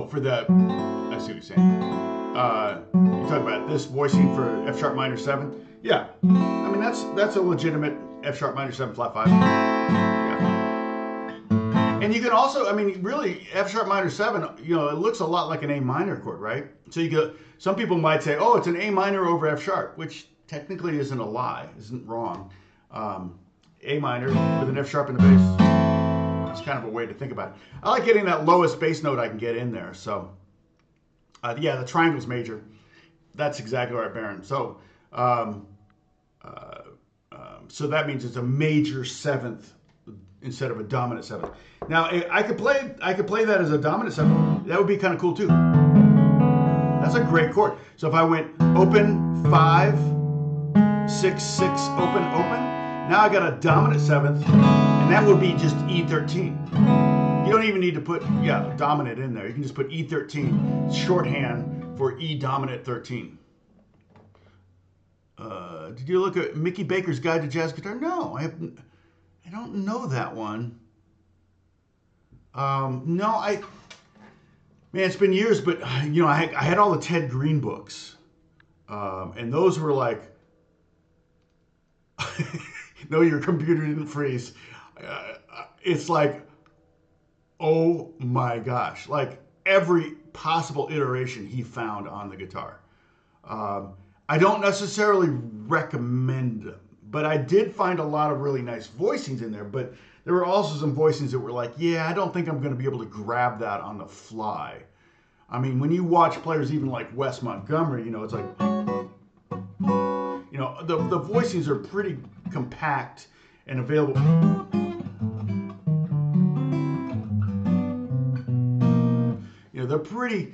for the, I see what you're saying. You talk about this voicing for F sharp minor 7. Yeah, I mean that's a legitimate F sharp minor 7 flat 5. Yeah. And you can also, I mean, really F sharp minor 7, you know, it looks a lot like an A minor chord, right? So you go, some people might say, oh, it's an A minor over F sharp, which technically isn't a lie, isn't wrong. A minor with an F sharp in the bass. It's kind of a way to think about it. I like getting that lowest bass note I can get in there. So, yeah, the triangle's major. That's exactly right, Baron. So, so that means it's a major 7th instead of a dominant 7th. Now, I could play that as a dominant 7th. That would be kind of cool too. That's a great chord. So if I went open 5, 6, 6, open, open. Now I got a dominant 7th, and that would be just E13. You don't even need to put, dominant in there. You can just put E13, shorthand for E dominant 13. Did you look at Mickey Baker's Guide to Jazz Guitar? No, I don't know that one. No, man, it's been years, but you know, I had all the Ted Green books, and those were like, no, your computer didn't freeze. It's like, oh my gosh, like every possible iteration he found on the guitar. I don't necessarily recommend them, but I did find a lot of really nice voicings in there, but there were also some voicings that were like, yeah, I don't think I'm going to be able to grab that on the fly. I mean, when you watch players even like Wes Montgomery, you know, it's like, you know, the voicings are pretty compact and available. You know, they're pretty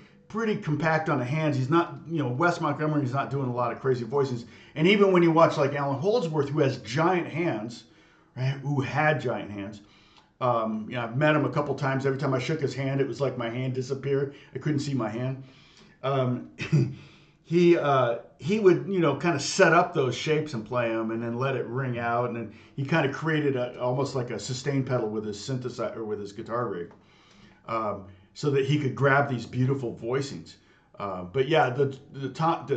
compact on the hands. He's not, you know, Wes Montgomery's not doing a lot of crazy voices. And even when you watch like Alan Holdsworth, who has giant hands, right, who had giant hands, you know, I've met him a couple times. Every time I shook his hand, it was like my hand disappeared. I couldn't see my hand. He would, you know, kind of set up those shapes and play them, and then let it ring out. And then he kind of created almost like a sustain pedal with his synthesizer, or with his guitar rig, so that he could grab these beautiful voicings. But yeah, the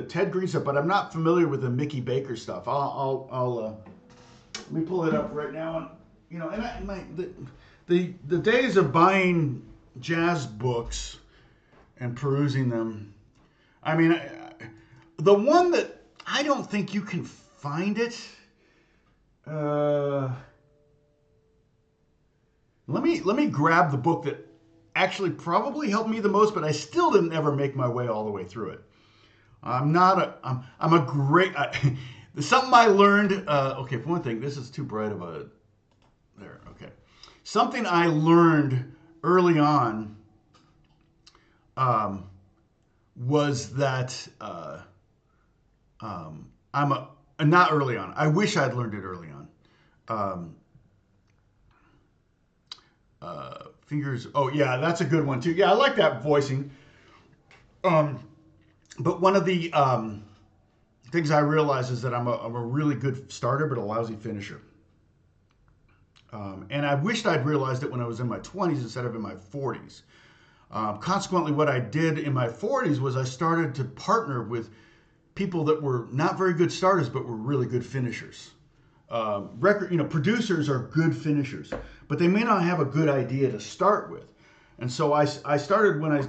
Ted Green stuff. But I'm not familiar with the Mickey Baker stuff. I'll let me pull it up right now. And you know, and the days of buying jazz books and perusing them. I mean, the one that I don't think you can find it. Let me grab the book that actually probably helped me the most, but I still didn't ever make my way all the way through it. I'm a great, something I learned, okay, for one thing, this is too bright of a, there, okay. Something I learned early on was that, not early on, I wish I'd learned it early on. Fingers, oh yeah, that's a good one too. Yeah, I like that voicing. But one of the things I realize is that I'm a really good starter, but a lousy finisher. And I wished I'd realized it when I was in my 20s instead of in my 40s. Consequently, what I did in my 40s was I started to partner with people that were not very good starters, but were really good finishers. Producers are good finishers, but they may not have a good idea to start with. And so I started when I,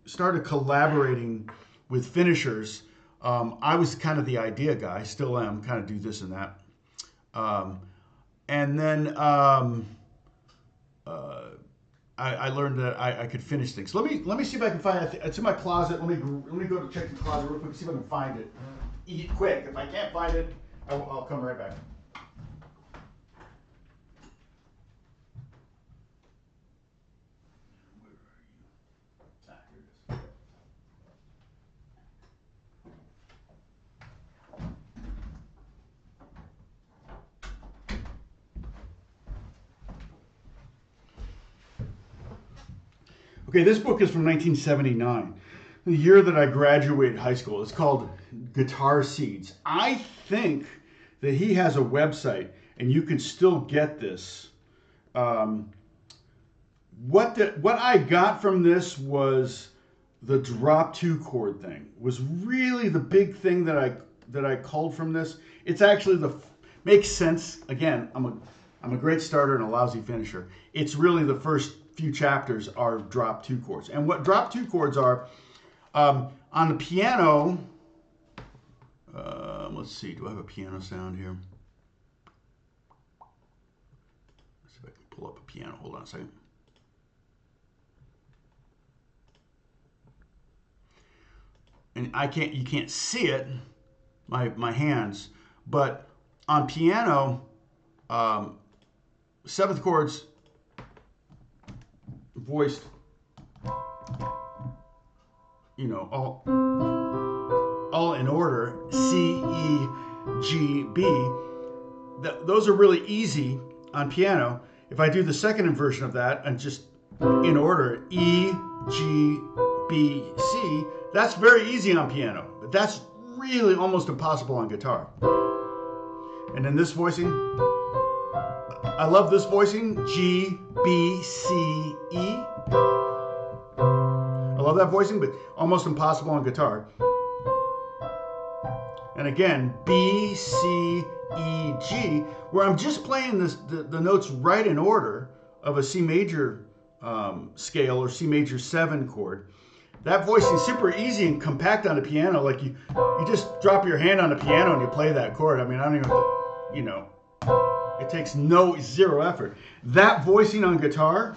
started collaborating with finishers. I was kind of the idea guy, still am, kind of do this and that. And then I learned that I could finish things. Let me see if I can find it. It's in my closet. Let me go to check the closet real quick, see if I can find it. Eat quick. If I can't find it, I'll come right back. Where are you? Ah, here it is. Okay, this book is from 1979, the year that I graduated high school. It's called Guitar Seeds. I think that he has a website, and you can still get this. what I got from this was the drop 2 chord thing was really the big thing that I culled from this. It's actually makes sense. Again, I'm a great starter and a lousy finisher. It's really the first few chapters are drop 2 chords. And what drop 2 chords are, on the piano, let's see, do I have a piano sound here? Let's see if I can pull up a piano. Hold on a second. And you can't see it, my hands, but on piano, 7th chords voiced, all in order, C, E, G, B. Those are really easy on piano. If I do the second inversion of that and just in order, E, G, B, C, that's very easy on piano, but that's really almost impossible on guitar. And then this voicing, I love this voicing, G, B, C, E. I love that voicing, but almost impossible on guitar. And again, B, C, E, G, where I'm just playing the notes right in order of a C major scale or C major 7 chord. That voicing is super easy and compact on the piano. Like you just drop your hand on the piano and you play that chord. I mean, I don't even have to, it takes zero effort. That voicing on guitar,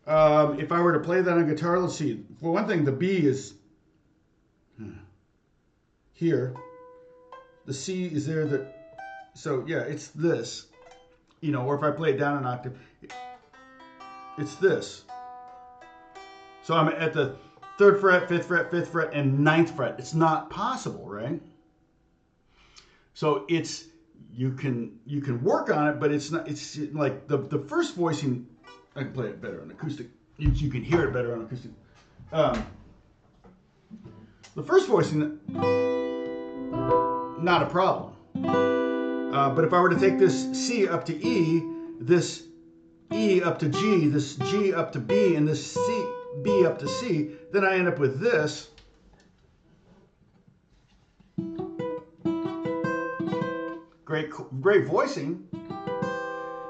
if I were to play that on guitar, let's see. For one thing, the B is here. The C is there. So yeah, it's this. Or if I play it down an octave, it's this. So I'm at the 3rd fret, 5th fret, 5th fret, and 9th fret. It's not possible, right? So you can work on it, but it's not. It's like the first voicing. I can play it better on acoustic. You can hear it better on acoustic. The first voicing, not a problem. But if I were to take this C up to E, this E up to G, this G up to B, and this B up to C, then I end up with this. Great voicing,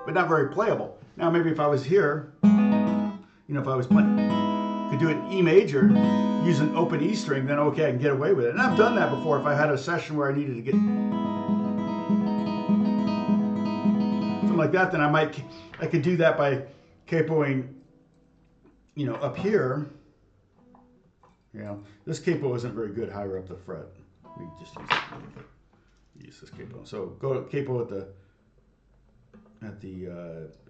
but not very playable. Now maybe if I was here, if I was playing, could do it in E major, use an open E string, then okay, I can get away with it. And I've done that before if I had a session where I needed to get something like that, then I could do that by capoing, up here. This capo isn't very good higher up the fret. Let me just use this capo. So go capo at the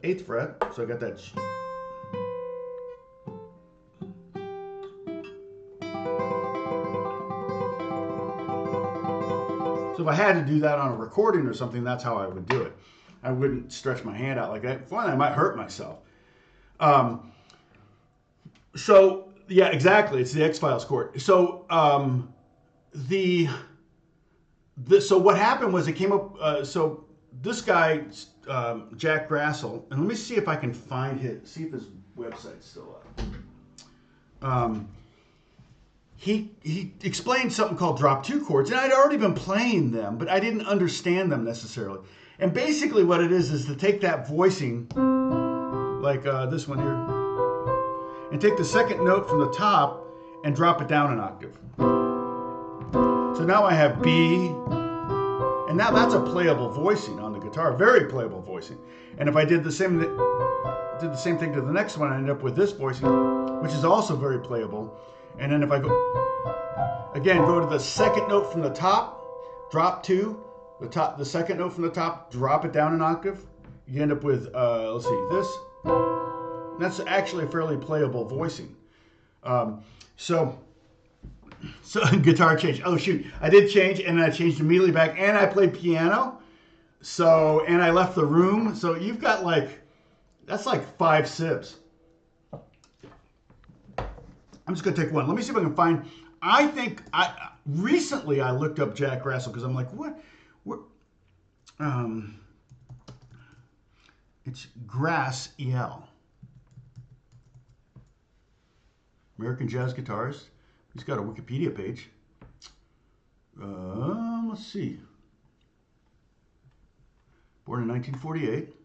8th fret. So I got that. So if I had to do that on a recording or something, that's how I would do it. I wouldn't stretch my hand out like that. One, I might hurt myself. So yeah, exactly. It's the X-Files chord. So so what happened was it came up. So this guy, Jack Grassel, and let me see if I can see if his website's still up. He explained something called drop 2 chords, and I'd already been playing them, but I didn't understand them necessarily. And basically what it is to take that voicing, like this one here, and take the second note from the top and drop it down an octave. So now I have B, and now that's a playable voicing on the guitar, very playable voicing. And if I did the same thing to the next one, I end up with this voicing, which is also very playable. And then if I go to the second note from the top, drop 2, the second note from the top, drop it down an octave, you end up with, let's see, this. That's actually a fairly playable voicing. So guitar change. Oh shoot, I did change, and then I changed immediately back, and I played piano. So, and I left the room. So you've got that's like 5 sibs. I'm just gonna take one. Let me see if I can find. I think recently I looked up Jack Grassel because I'm like, what? It's Grass EL. American jazz guitarist. He's got a Wikipedia page. Let's see. Born in 1948.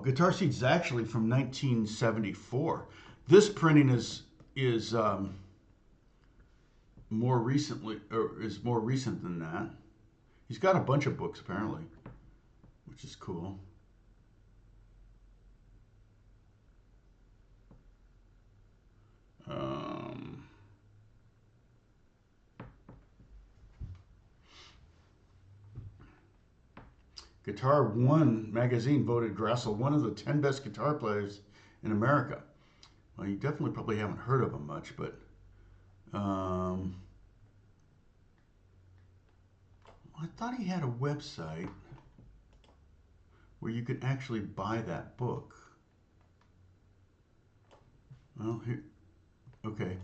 Guitar Seeds is actually from 1974. This printing is more recent than that. He's got a bunch of books apparently, which is cool. Guitar One magazine voted Grassel one of the 10 best guitar players in America. Well, you definitely probably haven't heard of him much, but I thought he had a website where you could actually buy that book. Well, here, okay.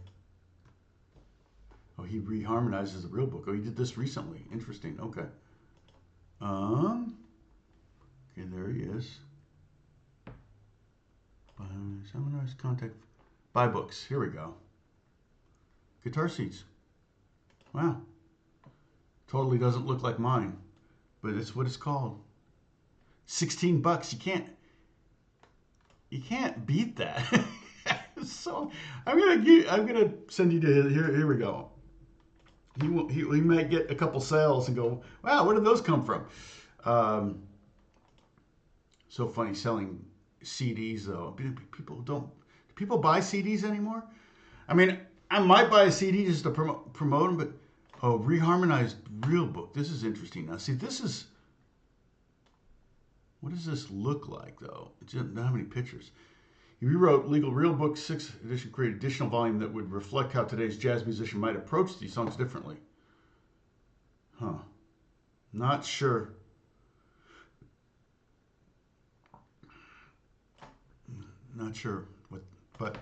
Oh, he reharmonizes the real book. Oh, he did this recently. Interesting. Okay. Okay, there he is. Seminars, contact, buy books. Here we go. Guitar Seeds. Wow. Totally doesn't look like mine, but it's what it's called. 16 bucks. You can't beat that. So I'm gonna send you to here we go. He might get a couple sales and go, wow, where did those come from? So funny selling CDs though. Do people buy CDs anymore? I mean, I might buy a CD just to promote them, but reharmonized real book. This is interesting. Now see, what does this look like though? It doesn't have any pictures. He rewrote Legal Real Book 6th edition, created additional volume that would reflect how today's jazz musician might approach these songs differently. Huh. Not sure. Not sure what, but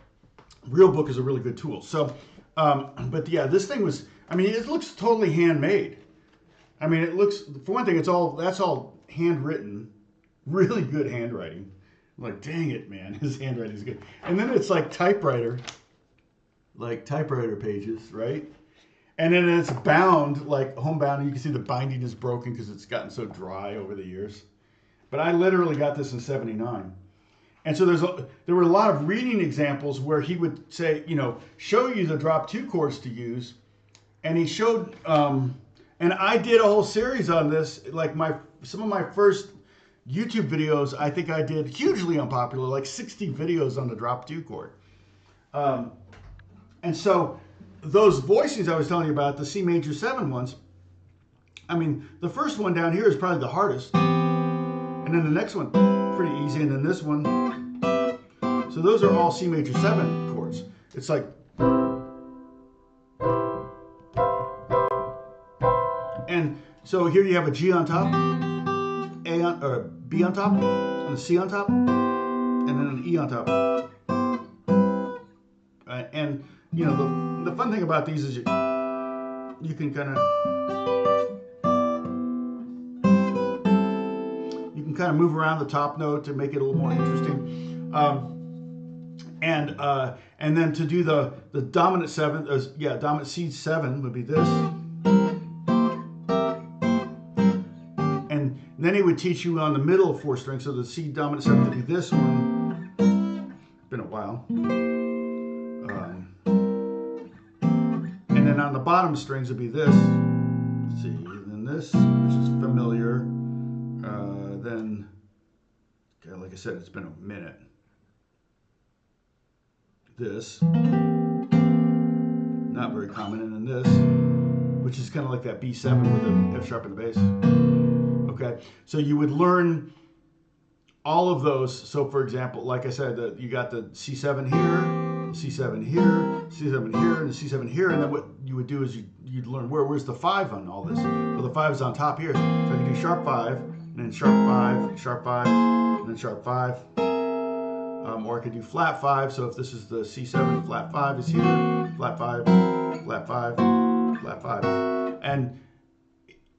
Real Book is a really good tool. So, but yeah, this thing was, I mean, it looks totally handmade. I mean, it looks, for one thing, that's all handwritten, really good handwriting. I'm like, dang it, man, his handwriting is good. And then it's like typewriter pages, right? And then it's bound, like homebound, and you can see the binding is broken because it's gotten so dry over the years. But I literally got this in '79. And so there were a lot of reading examples where he would say, show you the drop 2 chords to use. And he showed, and I did a whole series on this, like some of my first YouTube videos, I think I did hugely unpopular, like 60 videos on the drop 2 chord. And so those voicings I was telling you about, the C major 7 ones, I mean, the first one down here is probably the hardest. And then the next one, pretty easy. And then this one. So those are all C major 7 chords. It's like, and so here you have a G on top, or B on top, and a C on top, and then an E on top. And the fun thing about these is you can kind of move around the top note to make it a little more interesting. And then to do the dominant 7, dominant C7 would be this. And then he would teach you on the middle of 4 strings, so the C dominant 7 would be this one. It's been a while. And then on the bottom strings would be this. Let's see, and then this, which is familiar. Then, okay, like I said, it's been a minute. This, not very common, and then this, which is kind of like that B7 with the F sharp in the bass. Okay, so you would learn all of those. So for example, like I said, you got the C7 here, C7 here, C7 here, and the C7 here, and then what you would do is you'd learn where's the 5 on all this. Well, the 5 is on top here, so I can do sharp 5, and then sharp 5, sharp 5, and then sharp 5. Or I could do flat 5, so if this is the C7, flat 5 is here, flat 5, flat 5, flat 5. And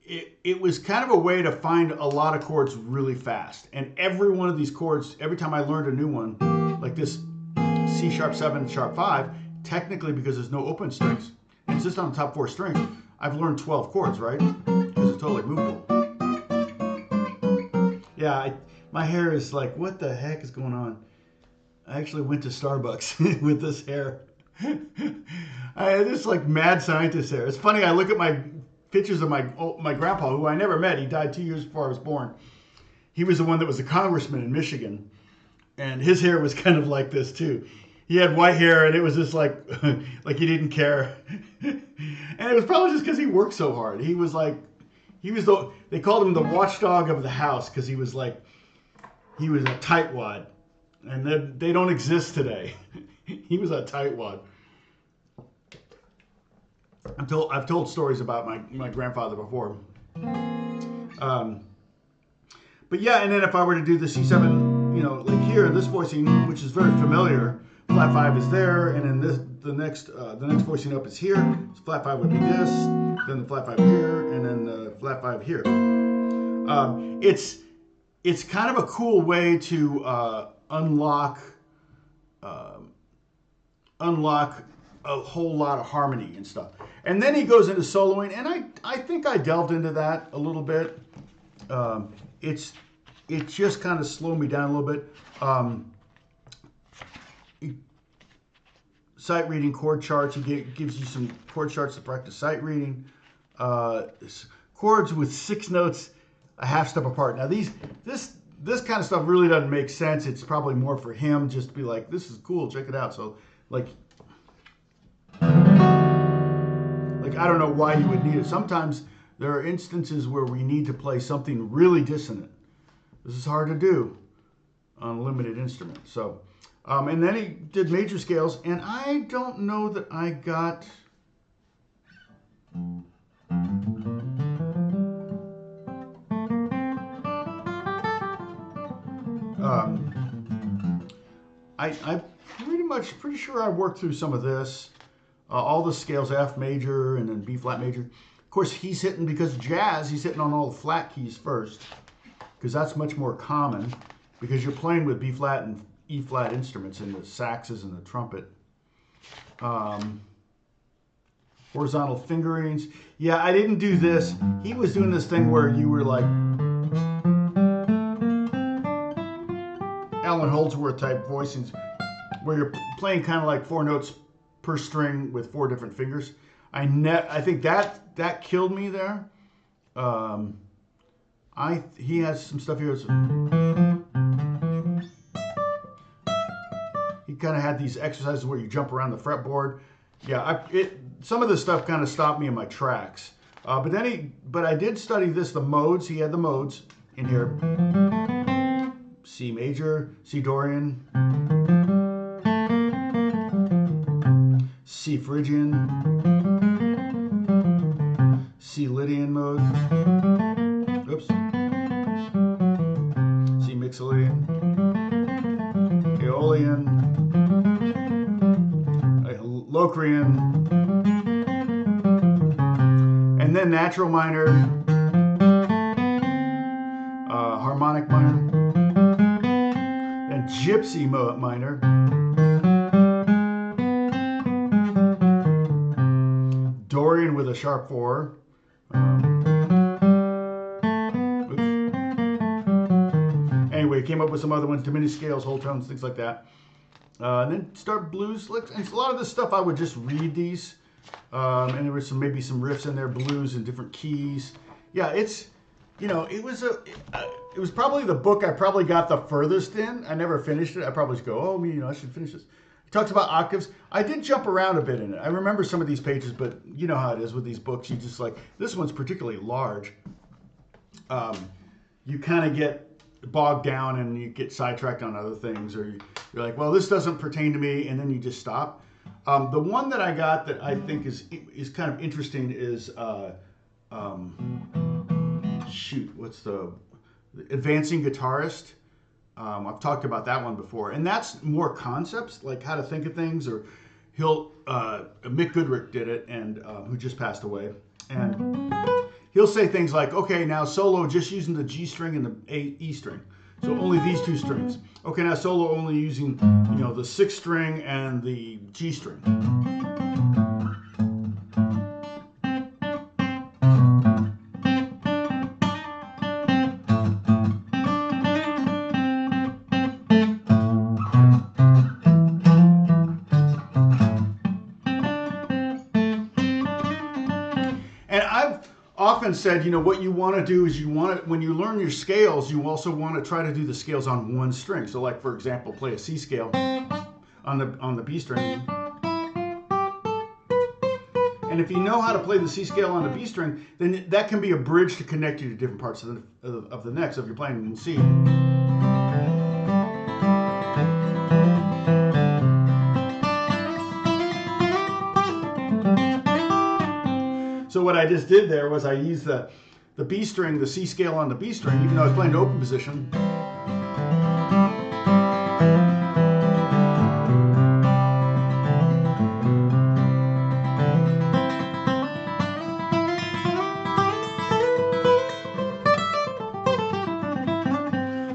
it was kind of a way to find a lot of chords really fast. And every one of these chords, every time I learned a new one, like this C sharp 7, sharp 5, technically because there's no open strings, and it's just on the top 4 strings, I've learned 12 chords, right? Because it's totally movable. Yeah, my hair is like, what the heck is going on? I actually went to Starbucks with this hair. I had this like mad scientist hair. It's funny, I look at my pictures of my grandpa, who I never met. He died 2 years before I was born. He was the one that was a congressman in Michigan. And his hair was kind of like this too. He had white hair and it was just like he didn't care. And it was probably just because he worked so hard. He was they called him the watchdog of the house because he was a tightwad. And they don't exist today. He was a tightwad. I've told stories about my grandfather before. But yeah, and then if I were to do the C7, like here, this voicing, which is very familiar, flat 5 is there, and then the next voicing up is here. So flat 5 would be this, then the flat 5 here, and then the flat 5 here. It's kind of a cool way to unlock a whole lot of harmony and stuff. And then he goes into soloing, and I think I delved into that a little bit. It just kind of slowed me down a little bit. Sight reading, chord charts. He gives you some chord charts to practice sight reading. Chords with 6 notes a half step apart. Now this kind of stuff really doesn't make sense. It's probably more for him just to be like, this is cool, check it out. So like I don't know why you would need it. Sometimes there are instances where we need to play something really dissonant. This is hard to do on a limited instrument. So, and then he did major scales, and I don't know that I got. I'm pretty sure I worked through some of this. All the scales, F major and then B flat major. Of course, he's hitting, because jazz, he's hitting on all the flat keys first, because that's much more common, because you're playing with B flat and E flat instruments and the saxes and the trumpet. Horizontal fingerings. Yeah, I didn't do this. He was doing this thing where you were like Alan Holdsworth type voicings, where you're playing kind of like 4 notes per string with 4 different fingers. I think that killed me there. He has some stuff here. He kind of had these exercises where you jump around the fretboard. Yeah, some of this stuff kind of stopped me in my tracks. But I did study this, the modes. He had the modes in here. C major, C Dorian, C Phrygian, C Lydian mode, oops, C Mixolydian, Aeolian, Locrian, and then natural minor, harmonic minor, and gypsy minor, Dorian with a sharp 4. Anyway, came up with some other ones, diminished scales, whole tones, things like that. And then start blues. And a lot of this stuff I would just read these, and there was maybe some riffs in there, blues in different keys. Yeah, it was probably the book I probably got the furthest in. I never finished it. I probably just go, I should finish this. He talks about octaves. I did jump around a bit in it. I remember some of these pages, but you know how it is with these books. You just like, this one's particularly large. You kind of get bogged down and you get sidetracked on other things, or you're like, well, this doesn't pertain to me, and then you just stop. The one that I got that I think is kind of interesting is what's the Advancing Guitarist. I've talked about that one before, and that's more concepts, like how to think of things, or Mick Goodrick did it, and who just passed away, and he'll say things like, okay, now solo just using the G string and the E string. So only these two strings. Okay, now solo only using, you know, the 6th string and the G string. And I've often said, you know, what you want to do is you want to, when you learn your scales, you also want to try to do the scales on one string. So like, for example, play a C scale on the B string. And if you know how to play the C scale on the B string, then that can be a bridge to connect you to different parts of the neck. So if you're playing in C, so what I just did there was I used the B string, the C scale on the B string, even though I was playing the open position.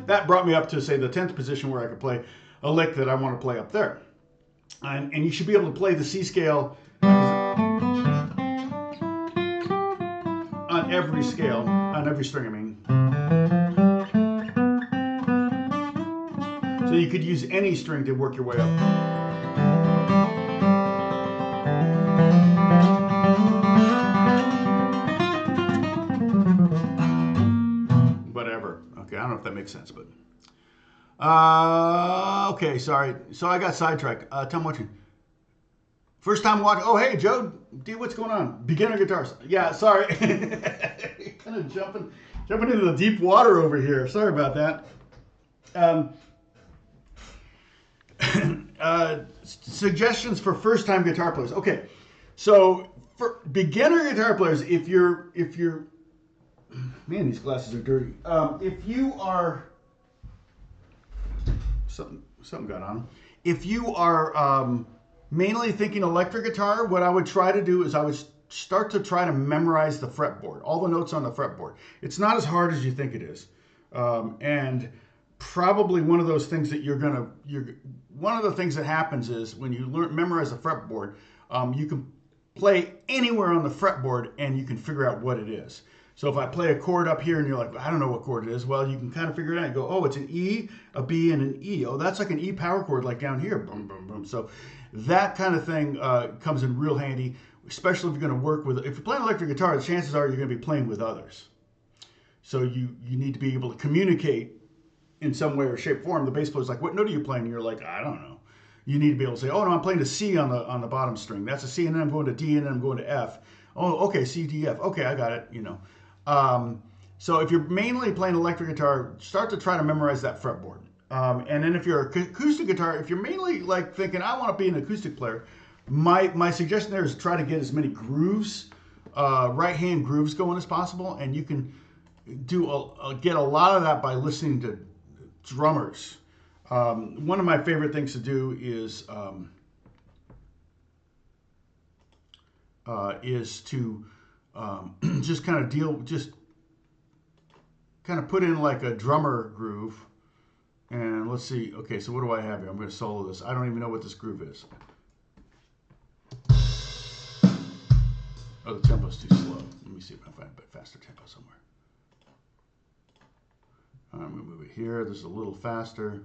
That brought me up to, say, the 10th position where I could play a lick that I want to play up there. And you should be able to play the C scale on every scale, on every string, I mean. So you could use any string to work your way up. Whatever. Okay, I don't know if that makes sense, but... okay, sorry. So I got sidetracked. Tell me what you... First time watching. Oh, hey, Joe. D, what's going on? Beginner guitars. Yeah, sorry. Kind of jumping into the deep water over here. Sorry about that. Suggestions for first-time guitar players. Okay, so for beginner guitar players, if you're, man, these glasses are dirty. If you are, something got on them. If you are mainly thinking electric guitar, what I would try to do is I would start to try to memorize the fretboard, all the notes on the fretboard. It's not as hard as you think it is, and probably one of those things that one of the things that happens is when you memorize the fretboard, you can play anywhere on the fretboard and you can figure out what it is. So if I play a chord up here and you're like, I don't know what chord it is, well, you can kind of figure it out. You go, oh, it's an E, a B, and an E. Oh, that's like an E power chord like down here. Boom, boom, boom. So that kind of thing comes in real handy, especially if you're going to work with, if you're playing electric guitar, the chances are you're going to be playing with others. So you need to be able to communicate in some way or shape or form. The bass player's like, what note are you playing? And you're like, I don't know. You need to be able to say, oh, no, I'm playing a C on the bottom string. That's a C, and then I'm going to D, and then I'm going to F. Oh, okay, C, D, F. Okay, I got it, you know. So if you're mainly playing electric guitar, start to try to memorize that fretboard. And then if you're an acoustic guitar, if you're mainly like thinking, I want to be an acoustic player, my suggestion there is try to get as many grooves, right-hand grooves going as possible, and you can get a lot of that by listening to drummers. One of my favorite things to do is to just kind of put in like a drummer groove. And let's see. Okay, so what do I have here? I'm going to solo this. I don't even know what this groove is. Oh, the tempo's too slow. Let me see if I can find a bit faster tempo somewhere. I'm going to move it here. This is a little faster.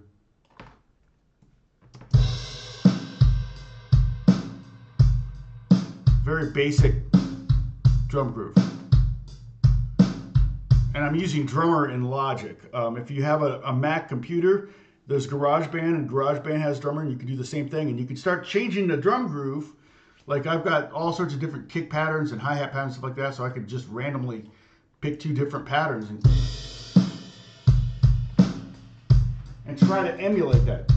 Very basic drum groove. And I'm using Drummer in Logic. If you have a Mac computer, there's GarageBand, and GarageBand has Drummer, and you can do the same thing. And you can start changing the drum groove. Like I've got all sorts of different kick patterns and hi-hat patterns, stuff like that, so I could just randomly pick 2 different patterns and try to emulate that.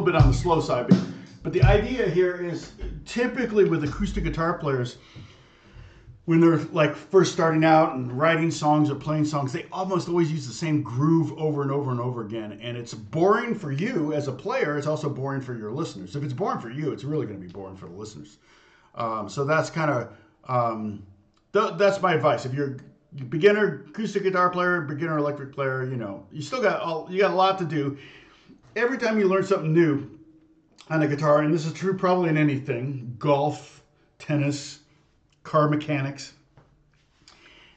Bit on the slow side, but the idea here is typically with acoustic guitar players, when they're like first starting out and writing songs or playing songs, they almost always use the same groove over and over and over again. And it's boring for you as a player. It's also boring for your listeners. If it's boring for you, it's really going to be boring for the listeners. So that's kind of that's my advice. If you're a beginner acoustic guitar player, beginner electric player, you still got you got a lot to do. Every time you learn something new on a guitar, and this is true probably in anything, golf, tennis, car mechanics.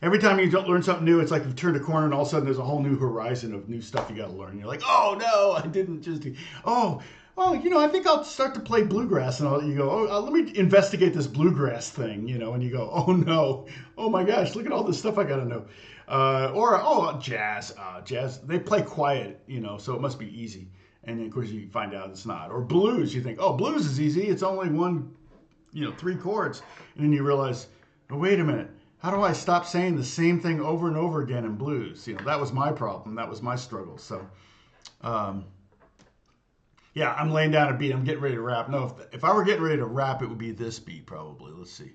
Every time you don't learn something new, it's like you've turned a corner and all of a sudden there's a whole new horizon of new stuff you got to learn. You're like, oh no, I didn't just do. Oh, I think I'll start to play bluegrass, and you go, let me investigate this bluegrass thing, and you go, oh no, oh my gosh, look at all this stuff I got to know. Jazz, they play quiet, so it must be easy. And then of course you find out it's not. Or blues, you think, oh, blues is easy, it's only one, 3 chords. And then you realize, oh, wait a minute, how do I stop saying the same thing over and over again in blues? That was my problem, that was my struggle. So, yeah, I'm laying down a beat. I'm getting ready to rap. No, if I were getting ready to rap, it would be this beat probably. Let's see.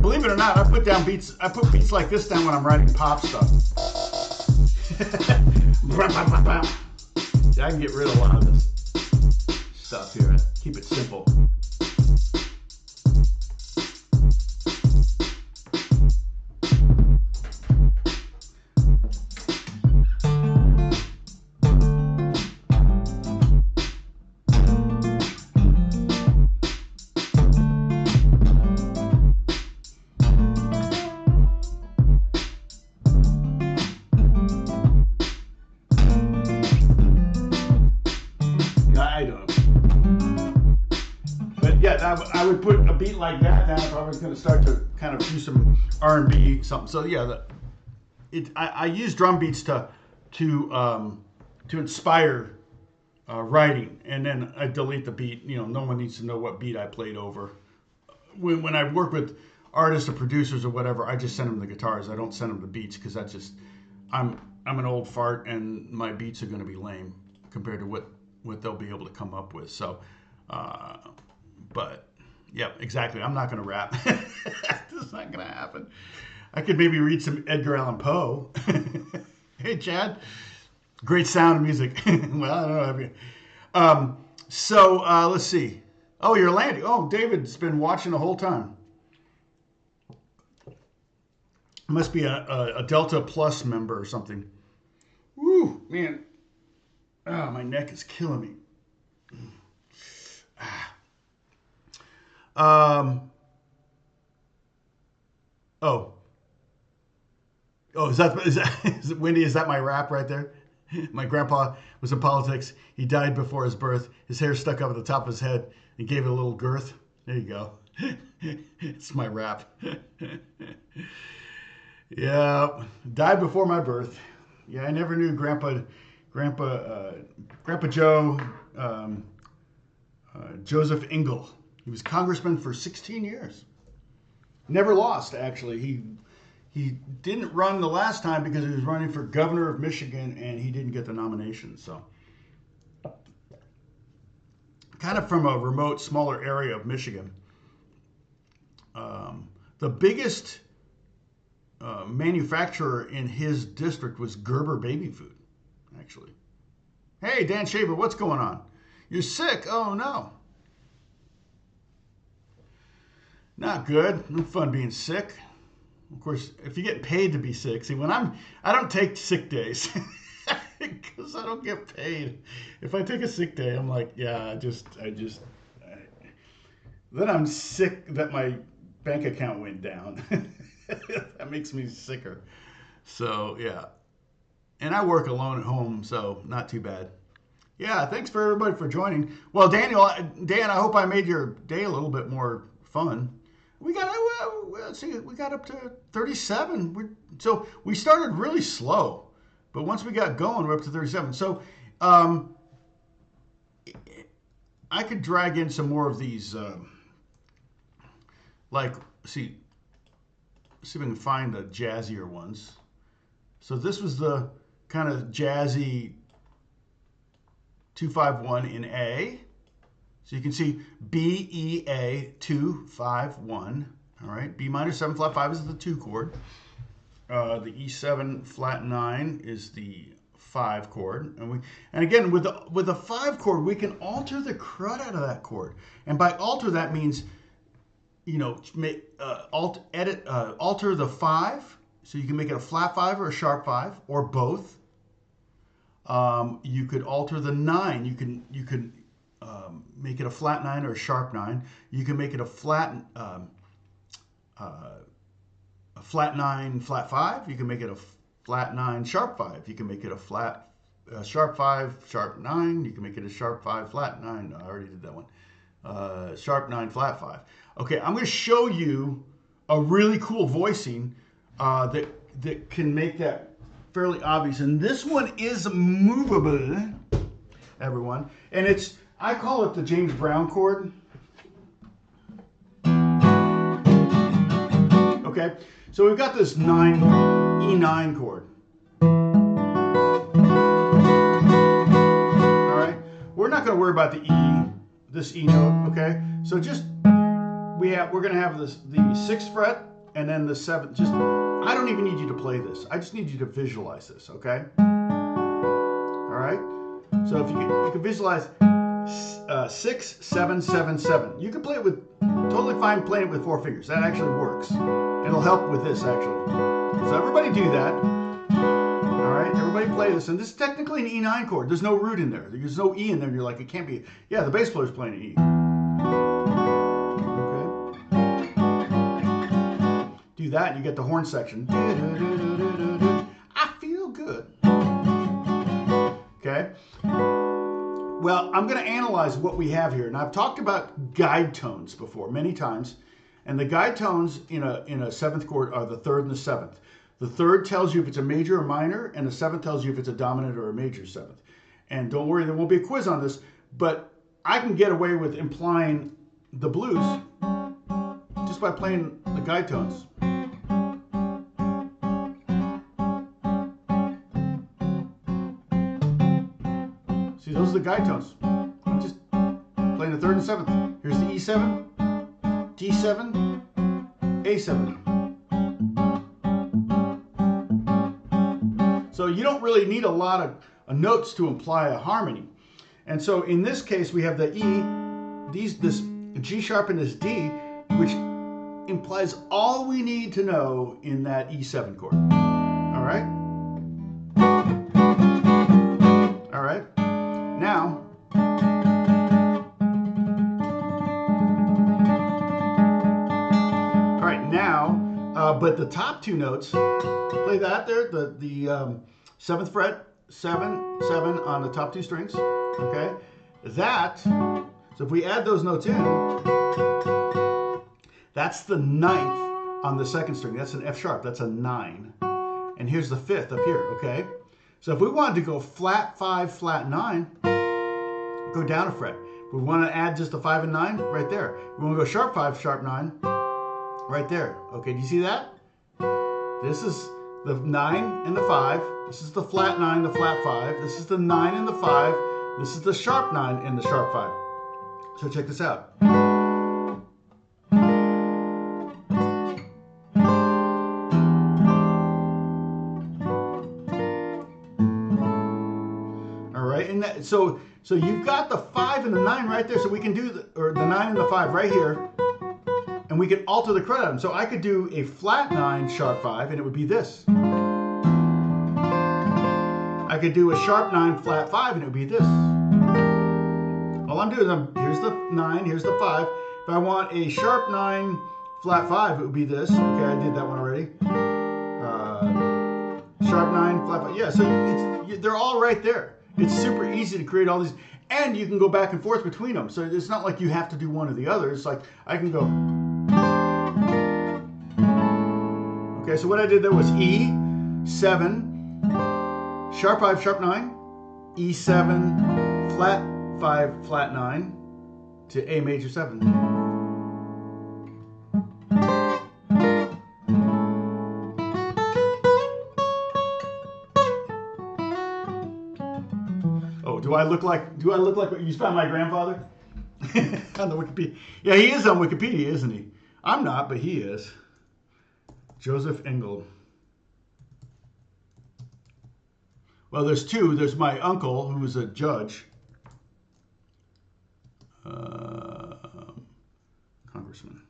Believe it or not, I put beats like this down when I'm writing pop stuff. I can get rid of a lot of this stuff here. Keep it simple. I would put a beat like that down if I was going to start to kind of do some R&B something. So yeah, I use drum beats to inspire writing, and then I delete the beat. No one needs to know what beat I played over. When I work with artists or producers or whatever, I just send them the guitars. I don't send them the beats because I'm an old fart and my beats are going to be lame compared to what they'll be able to come up with. So. But, yeah, exactly. I'm not going to rap. It's not going to happen. I could maybe read some Edgar Allan Poe. Hey, Chad. Great sound of music. Well, I don't know. Let's see. Oh, you're landing. Oh, David's been watching the whole time. Must be a Delta Plus member or something. Woo, man. Oh, my neck is killing me. Is it Wendy? Is that my rap right there? My grandpa was in politics. He died before his birth. His hair stuck up at the top of his head. He gave it a little girth. There you go. It's my rap. Yeah, died before my birth. Yeah, I never knew Grandpa Joe, Joseph Ingle. He was congressman for 16 years. Never lost, actually. He didn't run the last time because he was running for governor of Michigan and he didn't get the nomination. So, kind of from a remote, smaller area of Michigan. The biggest manufacturer in his district was Gerber Baby Food, actually. Hey, Dan Shaver, what's going on? You're sick? Oh, no. Not good. No fun being sick. Of course, if you get paid to be sick, see, I don't take sick days because I don't get paid. If I take a sick day, I'm like, yeah, then I'm sick that my bank account went down. That makes me sicker. So, yeah. And I work alone at home, so not too bad. Yeah, thanks for everybody for joining. Well, Dan, I hope I made your day a little bit more fun. We got up to 37. So we started really slow, but once we got going, we're up to 37. So I could drag in some more of these like, see if we can find the jazzier ones. So this was the kind of jazzy 251 in A. So you can see B, E, A, 2, 5, 1. All right, B minor 7 flat 5 is the 2 chord. The E7 flat 9 is the 5 chord. And again, with the 5 chord, we can alter the crud out of that chord. And by alter, that means, you know, alter the 5. So you can make it a flat 5 or a sharp 5 or both. You could alter the 9. You can make it a flat 9 or a sharp 9. You can make it a flat 9 flat 5. You can make it a flat 9 sharp 5. You can make it a sharp 5 sharp 9. You can make it a sharp 5 flat 9. No, I already did that one. Sharp 9 flat 5. Okay, I'm going to show you a really cool voicing that can make that fairly obvious. And this one is movable, everyone. And I call it the James Brown chord. Okay, so we've got this E9 chord. All right, we're not going to worry about this E note. Okay, so just we're going to have the 6th fret and then the 7th. Just I don't even need you to play this. I just need you to visualize this. Okay. All right. So if you can visualize 6, 7, 7, 7. You can play it with totally fine playing it with 4 fingers. That actually works. It'll help with this actually. So everybody do that. All right, everybody play this. And this is technically an E9 chord. There's no root in there. There's no E in there. And you're like, it can't be. Yeah, the bass player's playing an E. Okay. Do that, and you get the horn section. I feel good. Okay. Well, I'm going to analyze what we have here. And I've talked about guide tones before many times. And the guide tones in a 7th chord are the 3rd and the 7th. The 3rd tells you if it's a major or minor, and the 7th tells you if it's a dominant or a major 7th. And don't worry, there won't be a quiz on this, but I can get away with implying the blues just by playing the guide tones. See, those are the guide tones. I'm just playing the 3rd and 7th. Here's the E7, D7, A7. So you don't really need a lot of notes to imply a harmony. And so in this case, we have the E, this G sharp and this D, which implies all we need to know in that E7 chord. All right? All right. Now, but the top 2 notes, play that there, the 7th fret, 7, 7 on the top 2 strings, okay? That, so if we add those notes in, that's the 9th on the 2nd string. That's an F sharp, that's a 9. And here's the 5th up here, okay? So if we wanted to go flat 5, flat 9, go down a fret. If we want to add just a 5 and 9, right there. If we want to go sharp 5, sharp 9, right there. Okay, do you see that? This is the 9 and the 5. This is the flat 9, the flat 5. This is the 9 and the 5. This is the sharp 9 and the sharp 5. So check this out. All right, and that, so you've got the 5 and the 9 right there. So we can do the 9 and the 5 right here. And we can alter the crud out of them. So I could do a flat 9 sharp 5 and it would be this. I could do a sharp 9 flat 5 and it would be this. All I'm doing is here's the 9, here's the 5. If I want a sharp 9 flat 5, it would be this. Okay, I did that one already. Sharp 9 flat 5. Yeah, so they're all right there. It's super easy to create all these. And you can go back and forth between them. So it's not like you have to do one or the other. It's like I can go. Okay, so what I did there was E7, sharp 5, sharp 9, E7, flat 5, flat 9 to A major 7. Do I look like you found my grandfather? On the Wikipedia. Yeah, he is on Wikipedia, isn't he? I'm not, but he is. Joseph Engel. Well, there's two. There's my uncle, who was a judge. Congressman.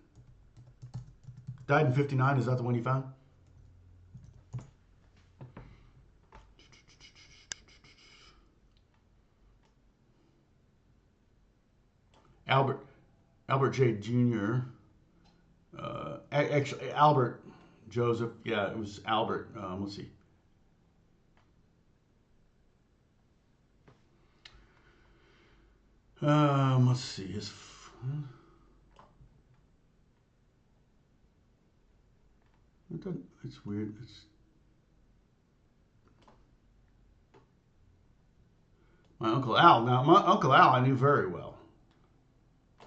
Died in 59. Is that the one you found? Albert J. Jr. Actually, Albert Joseph. Yeah, it was Albert. Let's see. Let's see. It's weird. My Uncle Al. Now, my Uncle Al I knew very well.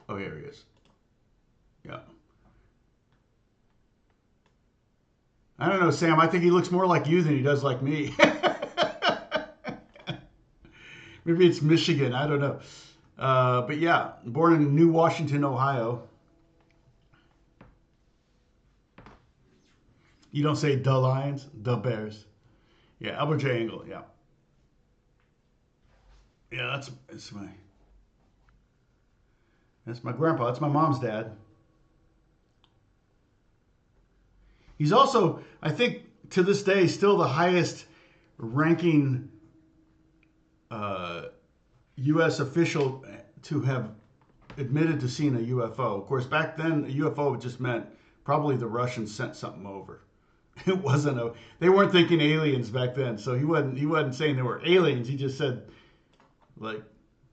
Oh, here he is. Yeah. I don't know, Sam. I think he looks more like you than he does like me. Maybe it's Michigan. I don't know. But yeah, born in New Washington, Ohio. You don't say the Lions, the Bears. Yeah, Albert J. Engel. Yeah. Yeah, that's my grandpa. That's my mom's dad. He's also, I think, to this day, still the highest ranking U.S. official to have admitted to seeing a UFO. Of course, back then, a UFO just meant probably the Russians sent something over. It wasn't they weren't thinking aliens back then, so he wasn't saying they were aliens. He just said like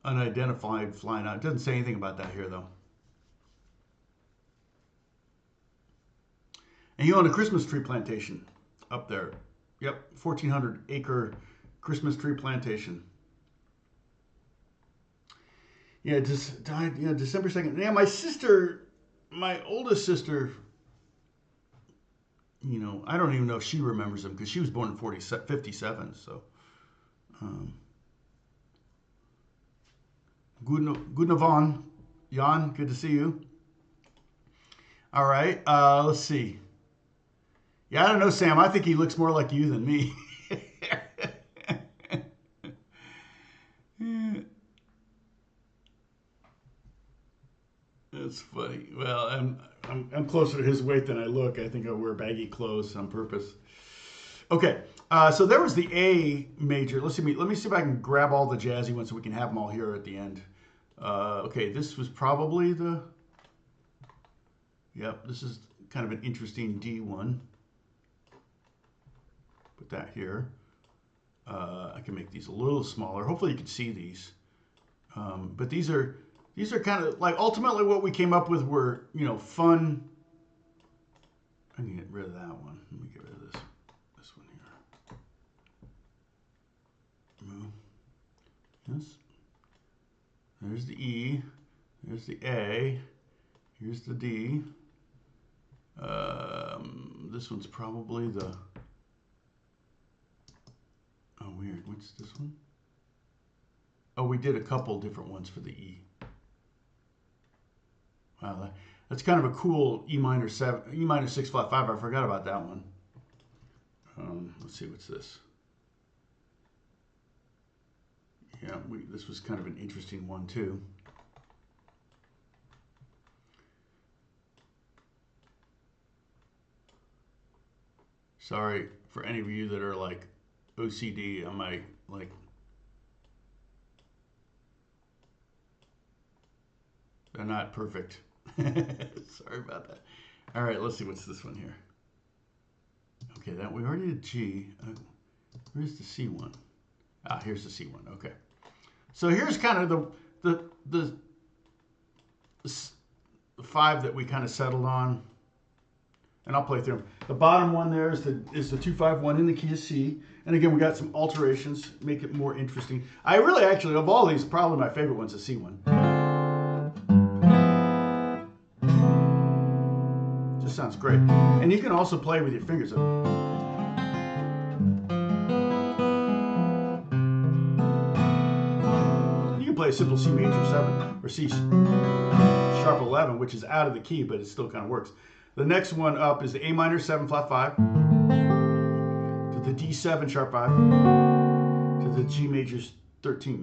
unidentified flying out. It doesn't say anything about that here though. And he owned a Christmas tree plantation up there. Yep, 1,400 acre Christmas tree plantation. Yeah, just died. Yeah, December 2nd. Yeah, my oldest sister. You know, I don't even know if she remembers him because she was born in 57. So, Gudnavon, Jan, good to see you. All right, let's see. Yeah, I don't know, Sam. I think he looks more like you than me. That's funny. Well, I'm closer to his weight than I look. I think I wear baggy clothes on purpose. Okay, so there was the A major. Let me see if I can grab all the jazzy ones so we can have them all here at the end. Okay, this was probably the. Yep, this is kind of an interesting D one. Put that here. I can make these a little smaller. Hopefully you can see these. But these are kind of like ultimately what we came up with were, you know, fun. I can get rid of that one. Let me get rid of this one here. Move. Yes. There's the E. There's the A. Here's the D. This one's probably the. Oh, weird. What's this one? Oh, we did a couple different ones for the E. Wow, that's kind of a cool E minor 6 flat 5. I forgot about that one. Let's see, what's this? Yeah, this was kind of an interesting one too. Sorry for any of you that are like OCD on my like. They're not perfect. Sorry about that. All right, let's see what's this one here. Okay, that we already did G. Where's the C one? Ah, here's the C one. Okay, so here's kind of the 5 that we kind of settled on, and I'll play through them. The bottom one there is the 251 in the key of C, and again we got some alterations, make it more interesting. I really actually of all these, probably my favorite one's the C one. Sounds great. And you can also play with your fingers. play a simple C major 7 or C sharp 11, which is out of the key, but it still kind of works. The next one up is the A minor 7 flat 5 to the D7 sharp 5 to the G major 13.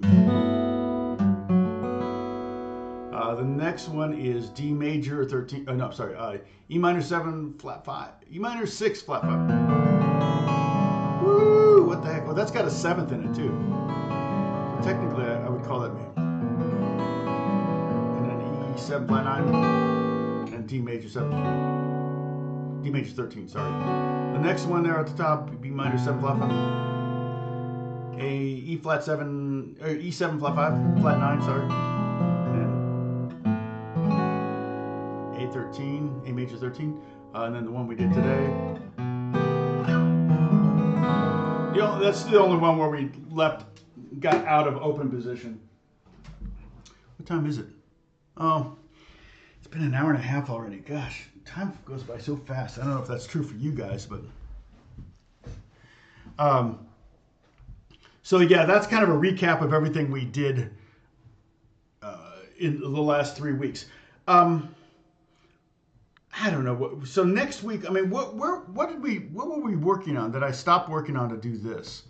The next one is D major 13. No, sorry. E minor 7 flat 5. E minor 6 flat 5. Woo! What the heck? Well, that's got a 7th in it too. So technically, I would call that me. And then E7 flat 9 and D major 7. D major 13. Sorry. The next one there at the top, B minor 7 flat 5. A E flat 7 or E7 flat 5 flat 9. Sorry. A major 13, and then the one we did today. That's the only one where we got out of open position. What time is it? Oh, it's been an hour and a half already. Gosh, time goes by so fast. I don't know if that's true for you guys, but so yeah, that's kind of a recap of everything we did in the last 3 weeks. I don't know. So next week, I mean, what were we working on that I stopped working on to do this?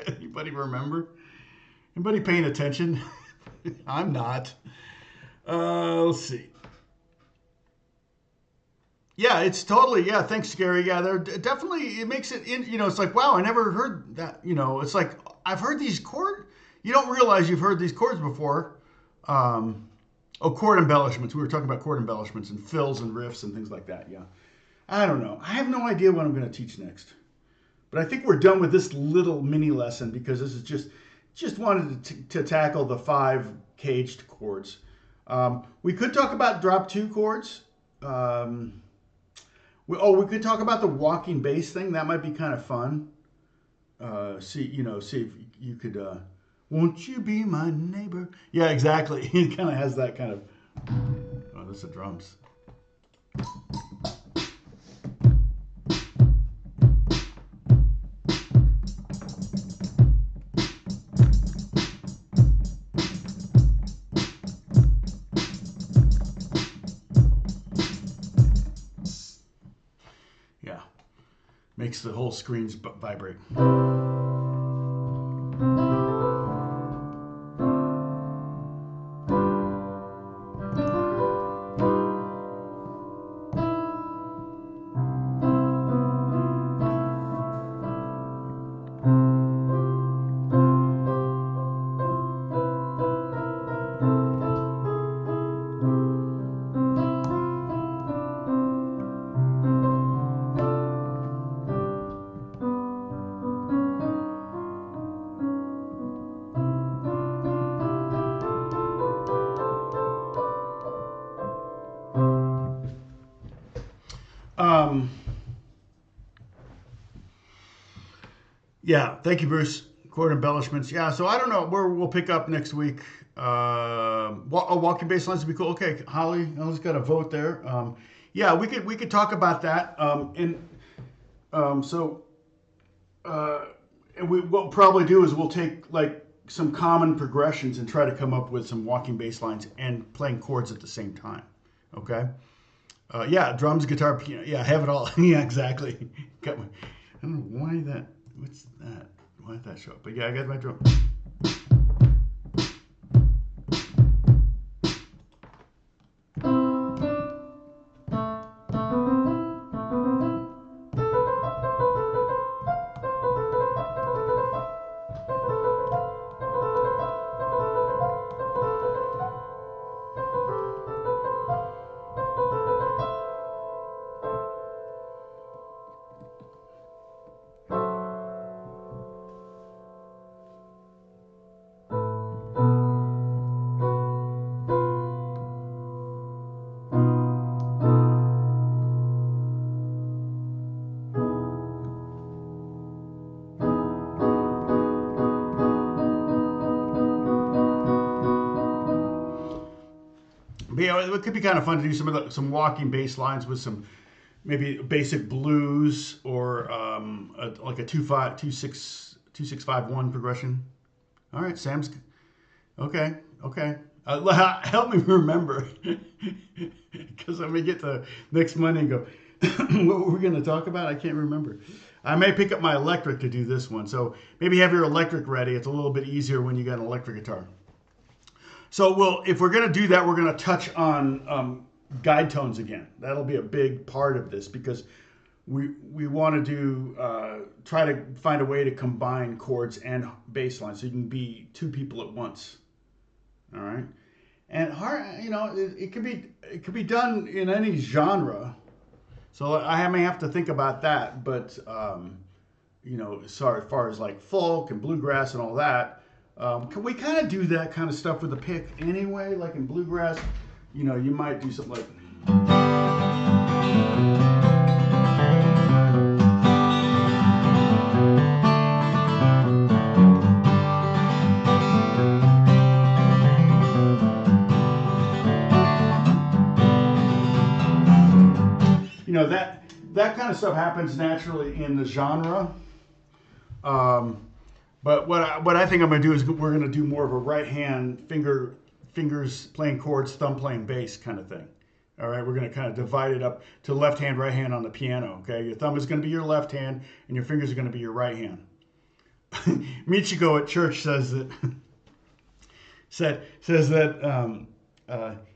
Anybody remember? Anybody paying attention? I'm not. Let's see. Yeah, it's totally, yeah, thanks, Scary. Yeah, they're definitely, it makes it, it's like, wow, I never heard that, it's like, I've heard these chords. You don't realize you've heard these chords before. Chord embellishments. We were talking about chord embellishments and fills and riffs and things like that. Yeah. I don't know. I have no idea what I'm going to teach next. But I think we're done with this little mini lesson because this is just wanted to tackle the 5 caged chords. We could talk about drop 2 chords. We could talk about the walking bass thing. That might be kind of fun. See if you could... won't you be my neighbor? Yeah, exactly. It kind of has that kind of... Oh, that's the drums. Yeah. Makes the whole screens vibrate. Yeah, thank you, Bruce. Chord embellishments. Yeah, so I don't know where we'll pick up next week. Walking bass lines would be cool. Okay, Holly's got a vote there. Yeah, we could talk about that. And what we'll probably do is we'll take like some common progressions and try to come up with some walking bass lines and playing chords at the same time. Okay. Yeah, drums, guitar, piano. Yeah, have it all. Yeah, exactly. I don't know why that. What's that? Why did that show up? But yeah, I got my drum. But yeah, it could be kind of fun to do some walking bass lines with some maybe basic blues or like a 2-6-2-6-5-1 progression. All right, Sam's Okay. Okay. Help me remember, because I may get to next Monday and go, what were we going to talk about? I can't remember. I may pick up my electric to do this one. So maybe have your electric ready. It's a little bit easier when you got an electric guitar. So if we're going to do that, we're going to touch on guide tones again. That'll be a big part of this because we want to do try to find a way to combine chords and bass lines so you can be two people at once. All right, and it could be done in any genre. So I may have to think about that, but sorry, as far as like folk and bluegrass and all that, can we kind of do that kind of stuff with a pick anyway? Like in bluegrass, you might do something like. That kind of stuff happens naturally in the genre. But what I think I'm going to do is we're going to do more of a right hand fingers playing chords, thumb playing bass kind of thing. All right, we're going to kind of divide it up to left hand, right hand on the piano. Okay, your thumb is going to be your left hand, and your fingers are going to be your right hand. Michiko at church says that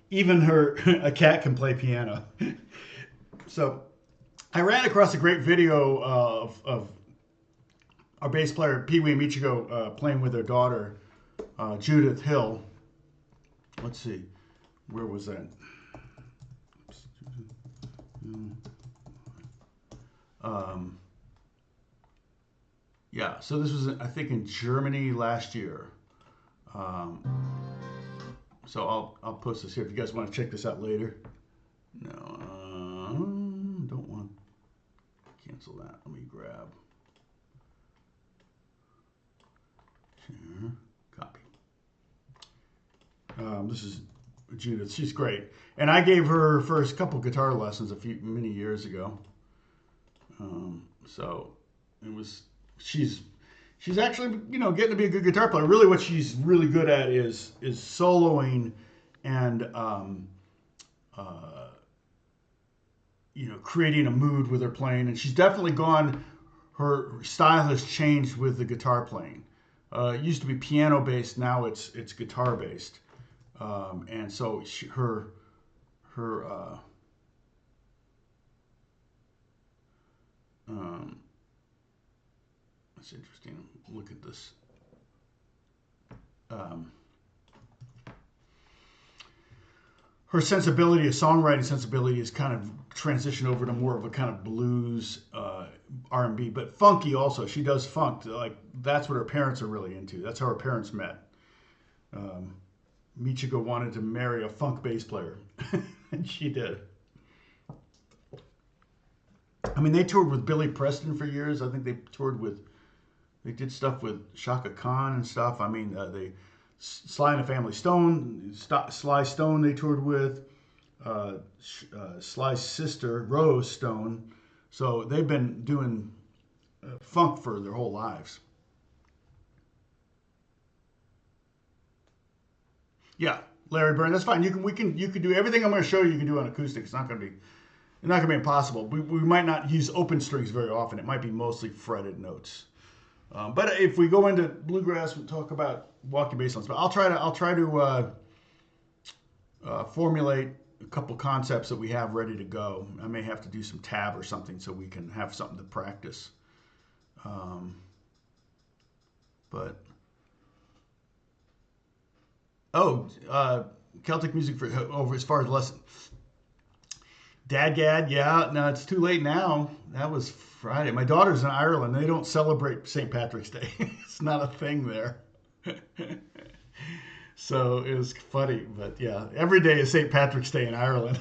even a cat can play piano. So I ran across a great video of our bass player Pee Wee Michiko playing with her daughter Judith Hill. Let's see, where was that? Yeah, so this was I think in Germany last year. So I'll post this here if you guys want to check this out later. No, don't want to cancel that. Let me grab. Share, copy. This is Judith. She's great, and I gave her first couple guitar lessons many years ago. So it was she's actually getting to be a good guitar player. Really, what she's really good at is soloing and creating a mood with her playing. And she's definitely her style has changed with the guitar playing. It used to be piano based, now it's guitar based, and so that's interesting. Look at this. Her sensibility, songwriting sensibility, is kind of transitioned over to more of a kind of blues, R&B, but funky also. She does funk. Like that's what her parents are really into. That's how her parents met. Michiko wanted to marry a funk bass player, and she did. I mean, they toured with Billy Preston for years. I think they did stuff with Shaka Khan and stuff. I mean, Sly and the Family Stone, Sly Stone they toured with, Sly's sister, Rose Stone. So they've been doing funk for their whole lives. Yeah, Larry Byrne, that's fine. You can do everything I'm going to show you. You can do on acoustic. It's not going to be impossible. We might not use open strings very often. It might be mostly fretted notes. But if we go into bluegrass, we'll talk about walking bass lines. But I'll try to formulate a couple concepts that we have ready to go. I may have to do some tab or something so we can have something to practice. Celtic music for over as far as lesson. Dadgad, yeah. No, it's too late now. That was Friday. My daughter's in Ireland. They don't celebrate St. Patrick's Day. It's not a thing there. So it was funny, but yeah, every day is St. Patrick's Day in Ireland.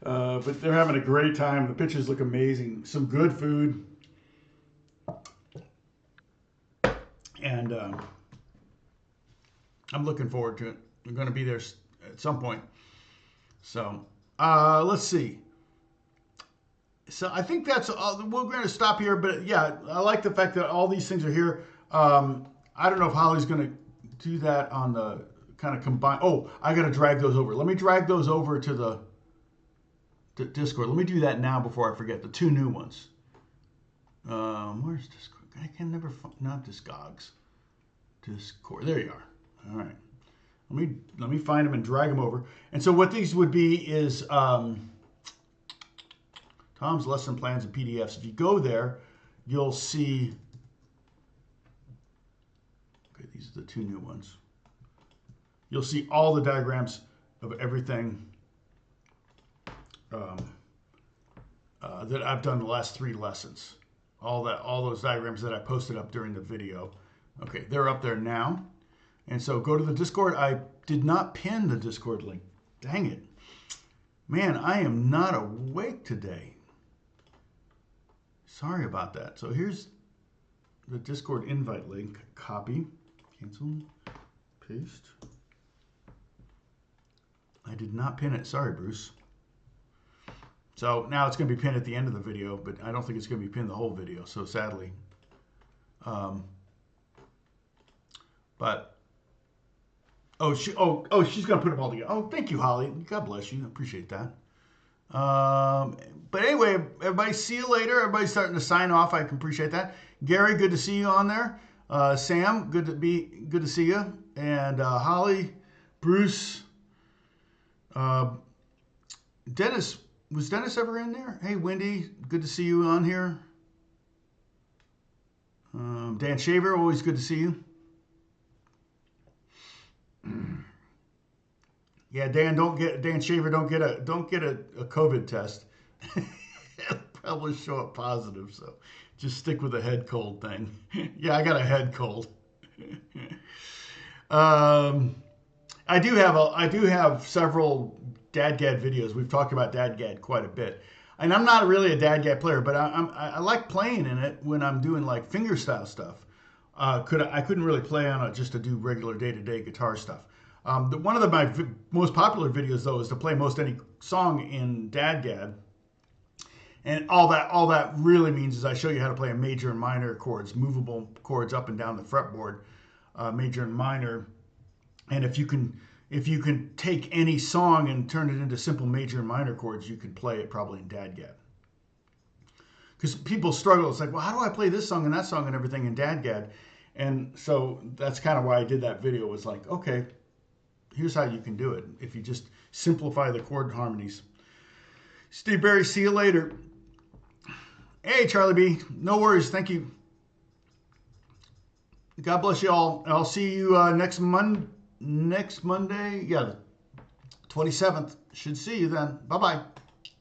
But they're having a great time. The pictures look amazing. Some good food. And I'm looking forward to it. I'm going to be there at some point. So let's see. So I think that's all. We're going to stop here. But yeah, I like the fact that all these things are here. I don't know if Holly's going to do that on the kind of combine. Oh, I got to drag those over. Let me drag those over to the Discord. Let me do that now before I forget the two new ones. Where's Discord? I can never find, not Discogs. Discord. There you are. All right. Let me find them and drag them over. And so what these would be is Tom's lesson plans and PDFs. If you go there, you'll see. Okay, these are the two new ones. You'll see all the diagrams of everything that I've done the last 3 lessons. All those diagrams that I posted up during the video. Okay, they're up there now. And so go to the Discord. I did not pin the Discord link. Dang it. Man, I am not awake today. Sorry about that. So here's the Discord invite link. Copy, cancel, paste. I did not pin it. Sorry, Bruce. So now it's going to be pinned at the end of the video, but I don't think it's going to be pinned the whole video, so sadly. But she's going to put them all together. Oh, thank you, Holly. God bless you. I appreciate that. But anyway, everybody, see you later. Everybody's starting to sign off. I can appreciate that. Gary, good to see you on there. Sam, good to see you. And Holly, Bruce, Dennis. Was Dennis ever in there? Hey, Wendy, good to see you on here. Dan Shaver, always good to see you. Yeah, Dan Shaver, don't get a COVID test. It'll probably show up positive, so just stick with the head cold thing. Yeah, I got a head cold. I do have several DADGAD videos. We've talked about DADGAD quite a bit. And I'm not really a DADGAD player, but I like playing in it when I'm doing like fingerstyle stuff. I couldn't really play on it just to do regular day-to-day guitar stuff. One of my most popular videos, though, is to play most any song in DADGAD. And all that really means is I show you how to play a major and minor chords, movable chords up and down the fretboard, major and minor. And if you can take any song and turn it into simple major and minor chords, you can play it probably in DADGAD. Because people struggle. It's like, well, how do I play this song and that song and everything in DADGAD? And so that's kind of why I did that video. Was like, okay, here's how you can do it if you just simplify the chord harmonies. Steve Berry, see you later. Hey, Charlie B. No worries. Thank you. God bless you all. I'll see you next Monday. Yeah, 27th. Should see you then. Bye-bye.